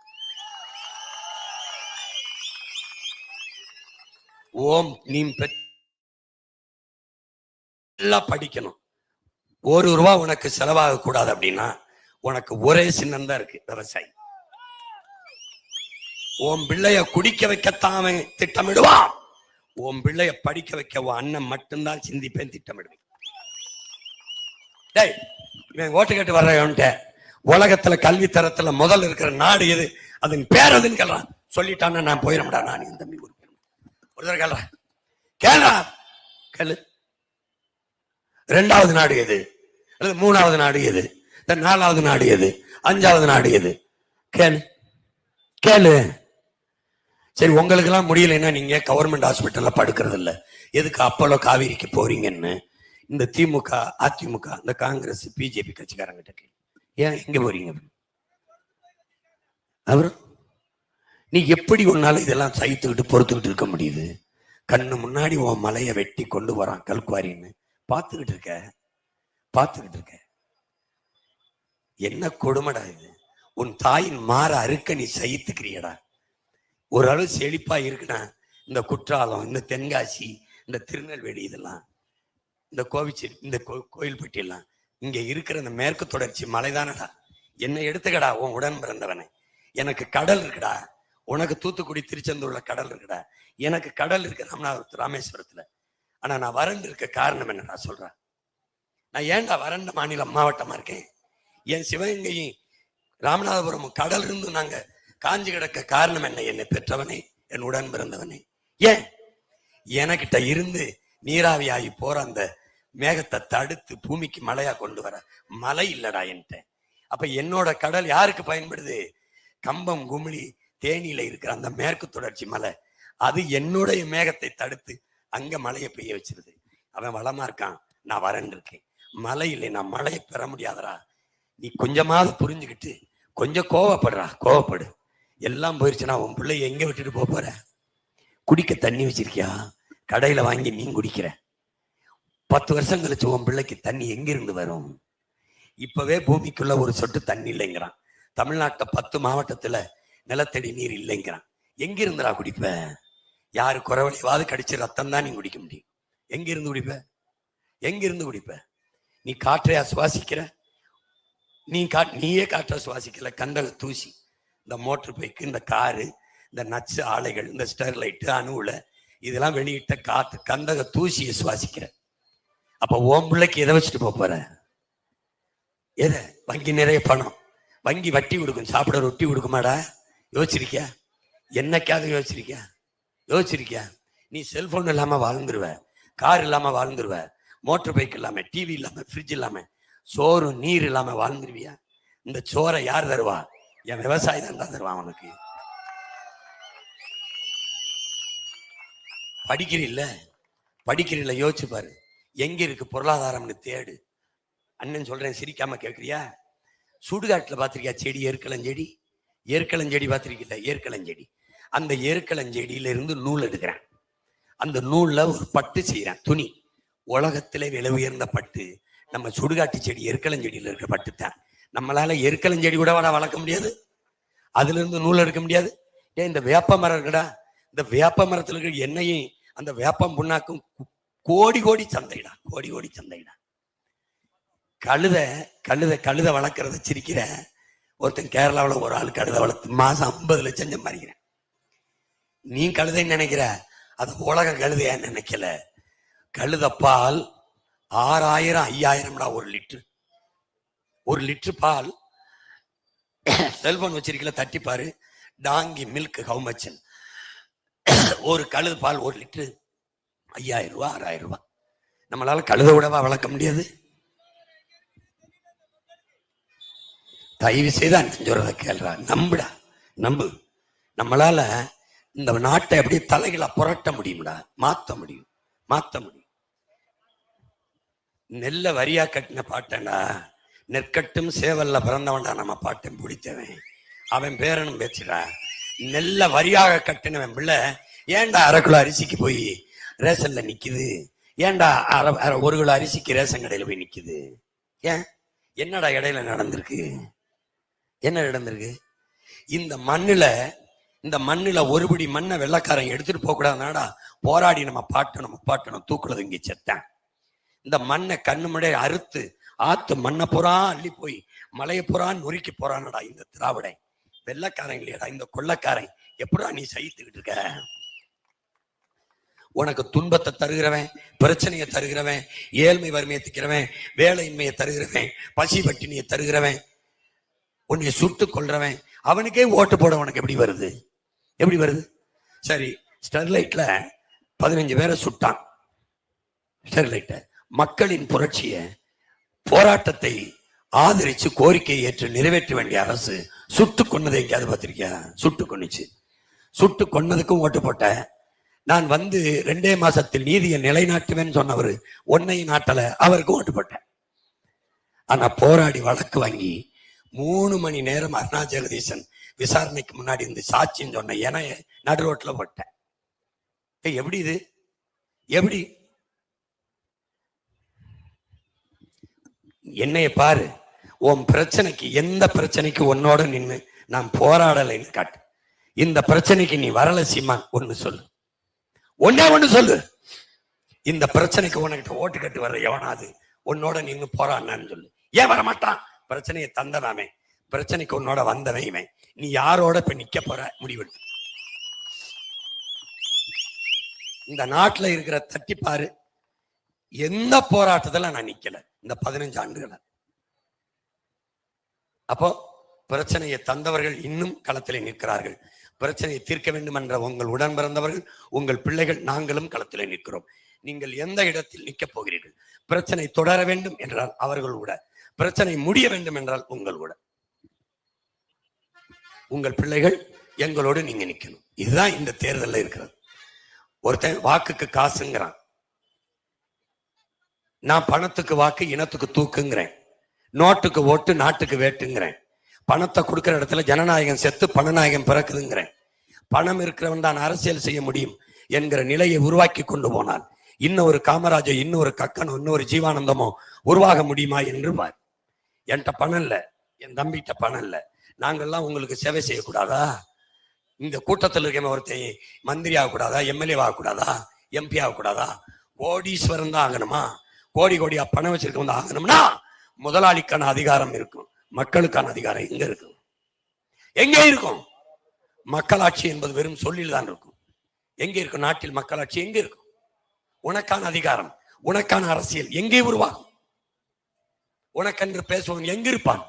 ஓம் நீ படிக்கணும். ₹1 உனக்கு செலவாக கூடாது அப்படின்னா உனக்கு ஒரே சின்னம் தான் இருக்கு, விவசாயி. உன் பிள்ளைய குடிக்க வைக்கத்தான் திட்டமிடுவான். உன் பிள்ளைய படிக்க வைக்க உன் அண்ணன் மட்டும்தான் சிந்திப்பேன், திட்டமிடுவேன். டேய், இவன் ஓட்டு கேட்டு வர்றவன்ட்ட உலகத்துல கல்வி தரத்துல முதல் இருக்கிற நாடு எது, அதன் பேர் எதுன்னு கேள்றான். சொல்லிட்டான்னு நான் போயிடமுடா. நான் என் தம்பி ஒருத்தர் கேள்றேன், கேள்றா கேளு. 2வது நாடு எது, அல்லது 3வது நாடு எது, 4வது நாடு எது, 5வது நாடு எது, கேளு கேளு. சரி, உங்களுக்கு எல்லாம் முடியலைன்னா நீங்க கவர்மெண்ட் ஹாஸ்பிட்டல்ல படுக்கிறது இல்ல, எதுக்கு அப்போலோ காவேரிக்கு போறீங்கன்னு இந்த திமுக அதிமுக இந்த காங்கிரஸ் பிஜேபி கட்சிக்காரங்கிட்ட கேள்வி. ஏன் எங்க போறீங்க? அப்புறம் நீ எப்படி ஒன்னால இதெல்லாம் சகித்துக்கிட்டு பொறுத்துக்கிட்டு இருக்க முடியுது? கண்ணு முன்னாடி உன் மலையை வெட்டி கொண்டு வரான் கல்குவாரின்னு பார்த்துக்கிட்டு இருக்க. என்ன கொடுமைடா இது? உன் தாயின் மாற அறுக்க நீ சகித்துக்கிறியடா. ஓரளவு செழிப்பா இருக்குன்னா இந்த குற்றாலம், இந்த தென்காசி, இந்த திருநெல்வேலி, இதெல்லாம் இந்த கோவிச்சேரி, இந்த கோயில்பட்டி எல்லாம் இங்க இருக்கிற இந்த மேற்கு தொடர்ச்சி மலைதானடா. என்னை எடுத்துக்கடா, உன் உடன் பிறந்தவனை. எனக்கு கடல் இருக்குடா, உனக்கு தூத்துக்குடி திருச்செந்தூர்ல கடல் இருக்குடா, எனக்கு கடல் இருக்கு ராமேஸ்வரத்துல. ஆனா நான் வறண்டு இருக்க காரணம் என்னடா சொல்றேன். நான் ஏன்டா வறண்ட மாவட்டமா இருக்கேன்? என் சிவகங்கையும் ராமநாதபுரம் கடல் இருந்து நாங்க காஞ்சி கிடக்க காரணம் என்ன? என்னை பெற்றவனே, என் உடன் பிறந்தவனே. ஏன் எனக்கிட்ட இருந்து நீராவி ஆகி போற அந்த மேகத்தை தடுத்து பூமிக்கு மழையா கொண்டு வர மழை இல்லடா என்கிட்ட. அப்ப என்னோட கடல் யாருக்கு பயன்படுது? கம்பம், குமிழி, தேனியில இருக்கிற அந்த மேற்கு தொடர்ச்சி மலை, அது என்னுடைய மேகத்தை தடுத்து அங்க மழையை பெய்ய வச்சிருது. அவன் வளமா இருக்கான், நான் வறண்டு இருக்கேன். மழை இல்லை, நான் மழையை பெற முடியாதரா. நீ கொஞ்சமாவது புரிஞ்சுக்கிட்டு கொஞ்சம் கோவப்படு. எல்லாம் போயிருச்சுன்னா உன் பிள்ளைய எங்க விட்டுட்டு போற? குடிக்க தண்ணி வச்சிருக்கியா? கடையில வாங்கி நீ குடிக்கிற. 10 வருஷம் கழிச்சு உன் பிள்ளைக்கு தண்ணி எங்கிருந்து வரும்? இப்பவே பூமிக்குள்ள ஒரு சொட்டு தண்ணி இல்லைங்கிறான். தமிழ்நாட்டை 10 மாவட்டத்துல நிலத்தடி நீர் இல்லைங்கிறான். எங்கிருந்துடா குடிப்ப? யாரு குறவழியாவது கடிச்சு ரத்தம் தான் நீ குடிக்க முடியும். எங்கிருந்து குடிப்ப? நீ காற்றையா சுவாசிக்கிற? நீயே காற்றை சுவாசிக்கல. கந்தக தூசி, இந்த மோட்டர் பைக்கு, இந்த காரு, இந்த நச்சு ஆலைகள், இந்த ஸ்டெர்லைட்டு, அணுவுல இதெல்லாம் வெளியிட்ட காத்து கந்தக தூசியை சுவாசிக்கிற. அப்ப ஓம் பிள்ளைக்கு எதை வச்சுட்டு போற? எதை? வங்கி நிறைய பணம், வங்கி வட்டி கொடுக்கும், சாப்பிட ரொட்டி கொடுக்குமாடா? யோசிச்சிருக்கியா? என்னைக்காவது யோசிச்சிருக்கியா? நீ செல்போன் இல்லாம வாழ்ந்துருவ, கார் இல்லாம வாழ்ந்துருவ, மோட்டர் பைக் இல்லாம, டிவி இல்லாம, ஃப்ரிட்ஜ் இல்லாம, சோறு நீர் இல்லாம வாழ்ந்துருவியா? இந்த சோறை யார் தருவா? என் விவசாயி தான் தருவான் உனக்கு. படிக்கிறீல்ல, யோசிச்சு பாரு. எங்க இருக்கு பொருளாதாரம்னு தேடு. அண்ணன் சொல்றேன், சிரிக்காம கேட்குறியா? சுடுகாட்டுல பாத்திருக்கியா செடி? ஏற்களஞ்செடி பாத்திருக்கல? ஏற்களஞ்செடி. அந்த ஏற்களஞ்செடியில இருந்து நூல் எடுக்கிறேன். அந்த நூல்ல ஒரு பட்டு செய்யறேன், துணி. உலகத்திலே விலை உயர்ந்த பட்டு நம்ம சுடுகாட்டு செடி எருக்களஞ்செடியில இருக்க பட்டு தான். நம்மளால எருக்களஞ்செடி கூட வளர்க்க முடியாது, அதுல இருந்து நூல் எடுக்க முடியாது. ஏன் இந்த வேப்ப மரம் இருக்குடா, இந்த வேப்ப மரத்துல இருக்கிற எண்ணெயும் அந்த வேப்பம் புண்ணாக்கும் கோடி சந்தைடா. கழுத வளர்க்கறத சிரிக்கிற ஒருத்தன் கேரளாவில் ஒரு ஆள் கழுதை வளர்த்து மாசம் 50 லட்சம் சம்பாதிக்கிறேன். நீ கழுதைன்னு நினைக்கிற, அது உலக கழுதையா நினைக்கல. கழுத பால் 6000 5000 ஒரு லிட்டர் பால். செல்போன் வச்சிருக்கல, தட்டிப்பாரு. Donkey milk how much? ஒரு கழுது பால் 1 லிட்டர் 5000 ரூபாய் 6000 ரூபாய். நம்மளால கழுத விடவா வளர்க்க முடியாது? தயவு செய்து அண்ணன் சொல்றத கேள்றா, நம்பு. நம்மளால இந்த நாட்டை அப்படியே தலைகளை புரட்ட முடியும்டா, மாத்த முடியும். நெல்ல வரியா கட்டின பாட்டேன்டா. நெற்கட்டும் சேவல்ல பிறந்தவன்டா நம்ம பாட்டன் பிடித்தவன், அவன் பேரனும் பேச்சுடா. நெல்ல வரியாக கட்டினவன் பிள்ளை ஏன்டா 1/2 கிலோ அரிசிக்கு போய் ரேஷன்ல நிக்குது? ஏன்டா 1 கிலோ அரிசிக்கு ரேஷன் கடையில போய் நிக்குது? ஏன்? என்னடா இடையில நடந்திருக்கு? என்ன நடந்திருக்கு? இந்த மண்ணுல ஒருபடி மண்ணை வெள்ளக்காரன் எடுத்துட்டு போக கூடாதுனாடா போராடி நம்ம பாட்டணும் தூக்குறது இங்க செத்தான். இந்த மண்ணை கண்ணு முடைய அறுத்து ஆத்து மண்ணை புறா அள்ளி போய் மலையை புறா நொறுக்கி போறானடா இந்த திராவிடன். வெள்ளக்காரன் இல்லையடா இந்த கொள்ளக்காரன். எப்படா நீ சகித்துக்கிட்டு இருக்க? உனக்கு துன்பத்தை தருகிறவன், பிரச்சனையை தருகிறவன், ஏழ்மை வறுமையை திக்கிறவன், வேலையின்மையை தருகிறவன், பசி பட்டினியை தருகிறவன், உன்னை சுட்டு கொள்றவன், அவனுக்கே ஓட்டு போட உனக்கு எப்படி வருது? சரி, ஸ்டெர்லைட்ல 15 பேரை சுட்டான். ஸ்டெர்லைட்ட மக்களின் புரட்சிய போராட்டத்தை ஆதரிச்சு கோரிக்கையை ஏற்று நிறைவேற்ற வேண்டிய அரசு சுட்டு கொன்னதை எங்கேயாவது பார்த்திருக்கியா? சுட்டு கொன்னதுக்கும் ஓட்டு போட்ட. நான் 2 மாசத்தில் நீதியை நிலைநாட்டுவேன்னு சொன்னவர் ஒன்னையும் நாட்டல, அவருக்கும் ஓட்டு போட்டேன். ஆனா போராடி வழக்கு வாங்கி 3 மணி நேரம் அருணா ஜெகதீசன் விசாரணைக்கு முன்னாடி இருந்து சாட்சின்னு சொன்ன என நடு ரோட்ல போட்டேன். எப்படி இது? எப்படி? என்னைய பாரு, உன் பிரச்சனைக்கு எந்த பிரச்சனைக்கு உன்னோட நின்று நான் போராடலைன்னு காட்டு. இந்த பிரச்சனைக்கு நீ வரல சீமான், ஒண்ணு சொல்லு. இந்த பிரச்சனைக்கு உனக்கிட்ட ஓட்டு கட்டு வர்ற எவனாது உன்னோட நின்று போராடினான்னு சொல்லு. ஏன் வரமாட்டான்? பிரச்சனையை தந்தனாமே, பிரச்சனைக்கு உன்னோட வந்தவன் இவன். நீ யாரோட இப்ப நிக்க போற முடிவெடு. இந்த நாட்டுல இருக்கிற தட்டி பாரு, எந்த போராட்டத்துல நான் நிக்கல இந்த 15 ஆண்டுகள. அப்போ பிரச்சனையை தந்தவர்கள் இன்னும் களத்திலே நிற்கிறார்கள். பிரச்சனையை தீர்க்க வேண்டும் என்ற உங்கள் உடன் பிறந்தவர்கள், உங்கள் பிள்ளைகள், நாங்களும் களத்திலே நிற்கிறோம். நீங்கள் எந்த இடத்தில் நிற்கப் போகிறீர்கள்? பிரச்சனை தொடர வேண்டும் என்றால் அவர்கள் கூட, பிரச்சனை முடிய வேண்டும் என்றால் உங்கள் கூட, உங்கள் பிள்ளைகள் எங்களோடு நீங்க நிக்கணும். இதுதான் இந்த தேர்தலில் இருக்கிறது. ஒருத்தன் வாக்குக்கு காசுங்கிறான், நான் பணத்துக்கு வாக்கு இனத்துக்கு தூக்குங்கிறேன், நோட்டுக்கு ஓட்டு நாட்டுக்கு வேட்டுங்கிறேன், பணத்தை கொடுக்கிற இடத்துல ஜனநாயகம் செத்து பணநாயகம் பிறக்குதுங்கிறேன். பணம் இருக்கிறவன் தான் அரசியல் செய்ய முடியும் என்கிற நிலையை உருவாக்கி கொண்டு போனால் இன்னொரு காமராஜர், இன்னொரு கக்கனோ, இன்னொரு ஜீவானந்தமோ உருவாக முடியுமா என்று பார். என்கிட்ட பணம் இல்லை, என் தம்பிகிட்ட பணம் இல்லை, நாங்கள்லாம் உங்களுக்கு சேவை செய்யக்கூடாதா? இந்த கூட்டத்தில் இருக்க ஒருத்தன் மந்திரி ஆகக்கூடாதா? எம்எல்ஏ ஆகக்கூடாதா? எம்பி ஆகக்கூடாதா? கோடீஸ்வரன் தான் ஆகணுமா? கோடியா பணம் வச்சிருக்கவன் தான் ஆகணும்னா முதலாளிக்கான அதிகாரம் இருக்கும், மக்களுக்கான அதிகாரம் எங்க இருக்கும்? எங்கே இருக்கும்? மக்களாட்சி என்பது வெறும் சொல்லில் தான் இருக்கும். எங்கே இருக்கும்? நாட்டில் மக்களாட்சி எங்க இருக்கும்? உனக்கான அதிகாரம், உனக்கான அரசியல் எங்கே உருவாகும்? உனக்கென்று பேசுவன் எங்கிருப்பான்?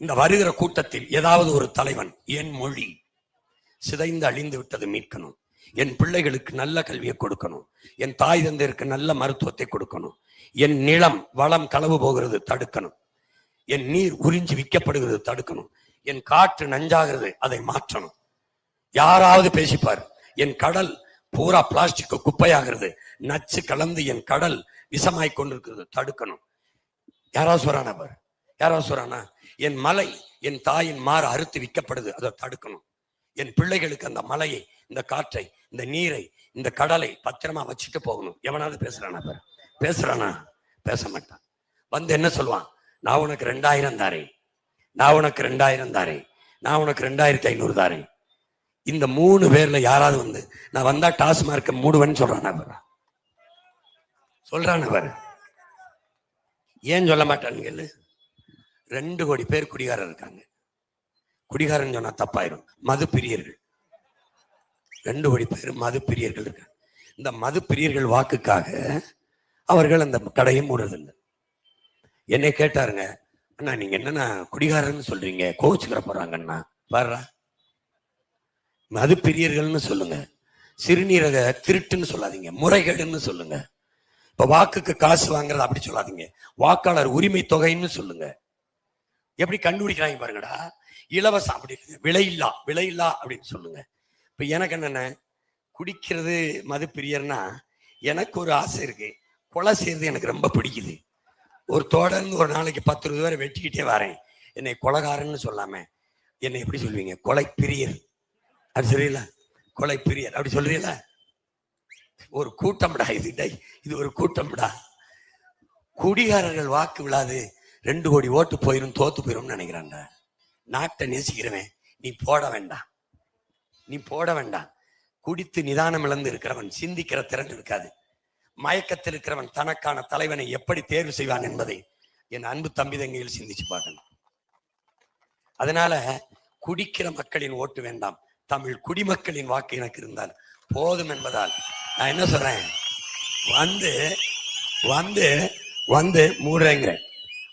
இந்த வருகிற கூட்டத்தில் ஏதாவது ஒரு தலைவன், என் மொழி சிதைந்து அழிந்து விட்டது மீட்கணும், என் பிள்ளைகளுக்கு நல்ல கல்வியை கொடுக்கணும், என் தாய் தந்தையருக்கு நல்ல மருத்துவத்தை கொடுக்கணும், என் நிலம் வளம் களவு போகிறது தடுக்கணும், என் நீர் உறிஞ்சி விற்கப்படுகிறது தடுக்கணும், என் காற்று நஞ்சாகிறது அதை மாற்றணும். யாராவது பேசிப்பார், என் கடல் பூரா பிளாஸ்டிக் குப்பையாகிறது, நச்சு கலந்து என் கடல் விஷமாய் கொண்டிருக்கிறது தடுக்கணும். யாராவது சொல்றானா? என் மலை, என் தாயின் மாறு அறுத்து விற்கப்படுது, அதை தடுக்கணும். என் பிள்ளைகளுக்கு அந்த மலையை, இந்த காற்றை, இந்த நீரை, இந்த கடலை பத்திரமா வச்சுட்டு போகணும். எவனாவது பேசுறானா? பேச மாட்டான். என்ன சொல்லுவான்? நான் உனக்கு 2000 தாரேன், நான் உனக்கு 2000 தாரேன், நான் உனக்கு 2500 தாரேன். இந்த 3 பேர்ல யாராவது நான் வந்தா டாஸ்மார்க்க மூடுவேன்னு சொல்றானா பாரு. ஏன் சொல்ல மாட்டான்னு 2 கோடி பேர் குடிகாரர் இருக்காங்க. குடிகாரன் சொன்னா தப்பாயிரும். மது பிரியர்கள் 2 கோடி பேர் மது பிரியர்கள் இருக்காங்க. இந்த மது பிரியர்கள் வாக்குக்காக அவர்கள் அந்த கடையை மூடுறதில்லை. என்னை கேட்டாருங்க, அண்ணா நீங்க என்னன்னா குடிகாரன்னு சொல்றீங்க, கோவிச்சுக்கிற போறாங்கன்னா பாரு, மது பிரியர்கள்னு சொல்லுங்க, சிறுநீரக திருட்டுன்னு சொல்லாதீங்க, முறைகேடுன்னு சொல்லுங்க. இப்ப வாக்குக்கு காசு வாங்குறது அப்படி சொல்லாதீங்க, வாக்காளர் உரிமை தொகைன்னு சொல்லுங்க. எப்படி கண்டுபிடிக்கிறாங்க பாருங்கடா. இலவசம் அப்படி விலையில்லா அப்படின்னு சொல்லுங்க. இப்ப எனக்கு என்னென்ன, குடிக்கிறது மது பிரியர்னா எனக்கு ஒரு ஆசை இருக்கு, கொலை செய்யறது எனக்கு ரொம்ப பிடிக்குது. ஒரு தொடர்ந்து ஒரு நாளைக்கு 10-20 பேரை வெட்டிக்கிட்டே வரேன், என்னை கொலைகாரன்னு சொல்லாம என்னை எப்படி சொல்லுவீங்க? கொலை பிரியர். அது சரியில்ல, கொலை பிரியர் அப்படி சொல்றீங்கள? ஒரு கூட்டம்டா இது ஒரு கூட்டம்டா. குடிகாரர்கள் வாக்கு விழாது 2 கோடி ஓட்டு போயிரும், தோத்து போயிரும் நினைக்கிறான்டா. நாட்டை நேசிக்கிறவன் நீ போட வேண்டாம், நீ போட வேண்டாம். குடித்து நிதானம் இழந்து இருக்கிறவன் சிந்திக்கிற திறன் இருக்காது. மயக்கத்தில் இருக்கிறவன் தனக்கான தலைவனை எப்படி தேர்வு செய்வான் என்பதை என் அன்பு தம்பி தங்கையில் சிந்திச்சு பார்க்கணும். அதனால குடிக்கிற மக்களின் ஓட்டு வேண்டாம், தமிழ் குடிமக்களின் வாக்கு எனக்கு இருந்தால் போதும் என்பதால் நான் என்ன சொல்றேன், வந்து வந்து வந்து மூடுறேங்கிறேன்,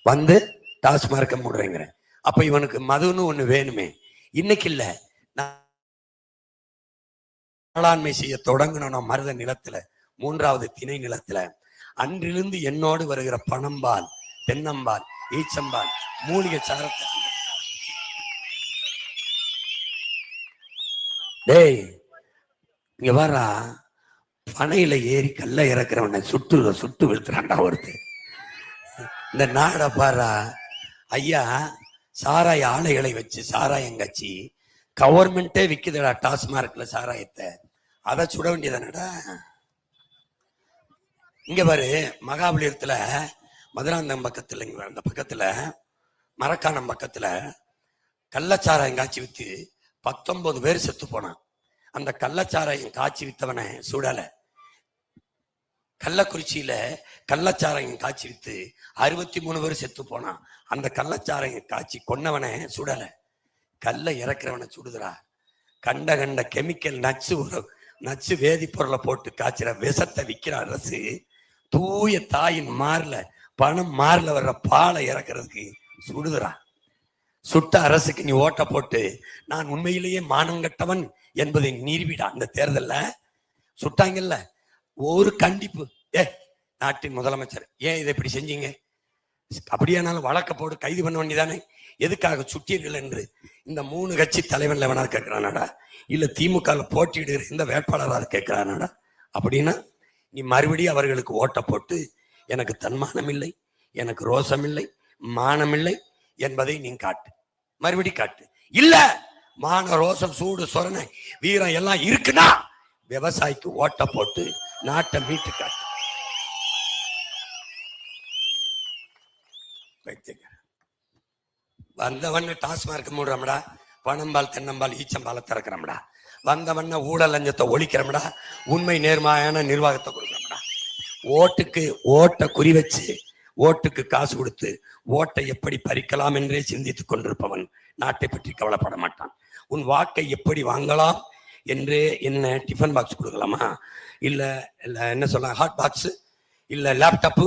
வந்து டாஸ்மார்க்க மூடுறேங்கிறேன். அப்ப இவனுக்கு மதுன்னு ஒண்ணு வேணுமே. இன்னைக்கு இல்ல, வேளாண்மை செய்ய தொடங்கணும் மருத நிலத்துல, 3வது திணை நிலத்துல, அன்றிலிருந்து என்னோடு வருகிற பனம்பால், தென்னம்பால், ஈச்சம்பால், மூலிகை சாரத்தை டேய் இங்க வர்றா, பனையில ஏறி கல்ல இறக்குறவனை சுட்டு விழுத்துறான்டா ஒருத்தர். இந்த நாட பாரா ஐயா, சாராய ஆலைகளை வச்சு சாராயங்காட்சி கவர்மெண்டே விக்குதுடா டாஸ்மார்க்ல சாராயத்தை, அதை சுட வேண்டியதானடா. இங்க பாரு, மகாபலிபுரத்துல மதுராந்தகம் பக்கத்துல, அந்த பக்கத்துல மரக்காணம் பக்கத்துல கள்ளச்சாராயம் காய்ச்சி வித்து 19 பேர் செத்து போனான். அந்த கள்ளச்சாராயம் காய்ச்சி வித்தவனை சுடல. கள்ளக்குறிச்சியில கள்ளச்சாராயம் காய்ச்சி வித்து 63 பேர் செத்து போனான். அந்த கள்ளச்சாராயம் காய்ச்சி கொன்னவனை சுடல, கல்ல இறக்குறவனை சுடுதுரா. கண்ட கெமிக்கல் நச்சு வேதிப்பொருளை போட்டு காய்ச்சிற விஷத்தை விற்கிற அரசு தூய தாயின் மார்ல, பணம் மார்ல வர்ற பாலை இறக்குறதுக்கு சுடுதுரா. சுட்ட அரசுக்கு நீ ஓட்ட போட்டு நான் உண்மையிலேயே மானங்கட்டவன் என்பதை நிரூபிடா. அந்த தேர்தல்ல சுட்டாங்கல்ல, ஒரு கண்டிப்பு, நாட்டின் முதலமைச்சர் ஏன் இதை இப்படி செஞ்சீங்க, அப்படியானாலும் வழக்க போட்டு கைது பண்ண வேண்டியதானே, எதுக்காக சுட்டீர்கள் என்று இந்த 3 கட்சி தலைவன்ல வேணா கேட்கிறானாடா, இல்ல திமுக போட்டியிடுகிற இந்த வேட்பாளராக கேட்கிறானாடா. அப்படின்னா நீ மறுபடியும் அவர்களுக்கு ஓட்ட போட்டு எனக்கு தன்மானம் இல்லை, எனக்கு ரோசம் இல்லை, மானம் இல்லை என்பதை நீ காட்டு, மறுபடி காட்டு. இல்ல மான ரோசம் சூடு சொரணை வீரம் எல்லாம் இருக்குன்னா விவசாயிக்கு ஓட்ட போட்டு நாட்டை மீட்டு காட்டு. வந்தவண்ண டாஸ்மார்க் மூடுறோம்டா, பனம்பால் தென்னம்பால் ஈச்சம்பாலை திறக்கிறோம்டா, வந்தவண்ண ஊழல் லஞ்சத்தை ஒழிக்கிறோம்டா, உண்மை நேர்மையான நிர்வாகத்தை கொடுக்கிறோம்டா. ஓட்டை குறி வச்சு ஓட்டுக்கு காசு கொடுத்து ஓட்டை எப்படி பறிக்கலாம் என்றே சிந்தித்துக் கொண்டிருப்பவன் நாட்டை பற்றி கவலைப்பட மாட்டான். உன் வாக்கை எப்படி வாங்கலாம் என்று, என்ன டிஃபன் பாக்ஸ் கொடுக்கலாமா, இல்ல இல்ல என்ன சொல்ல ஹாட் பாக்ஸ், இல்ல லேப்டாப்பு,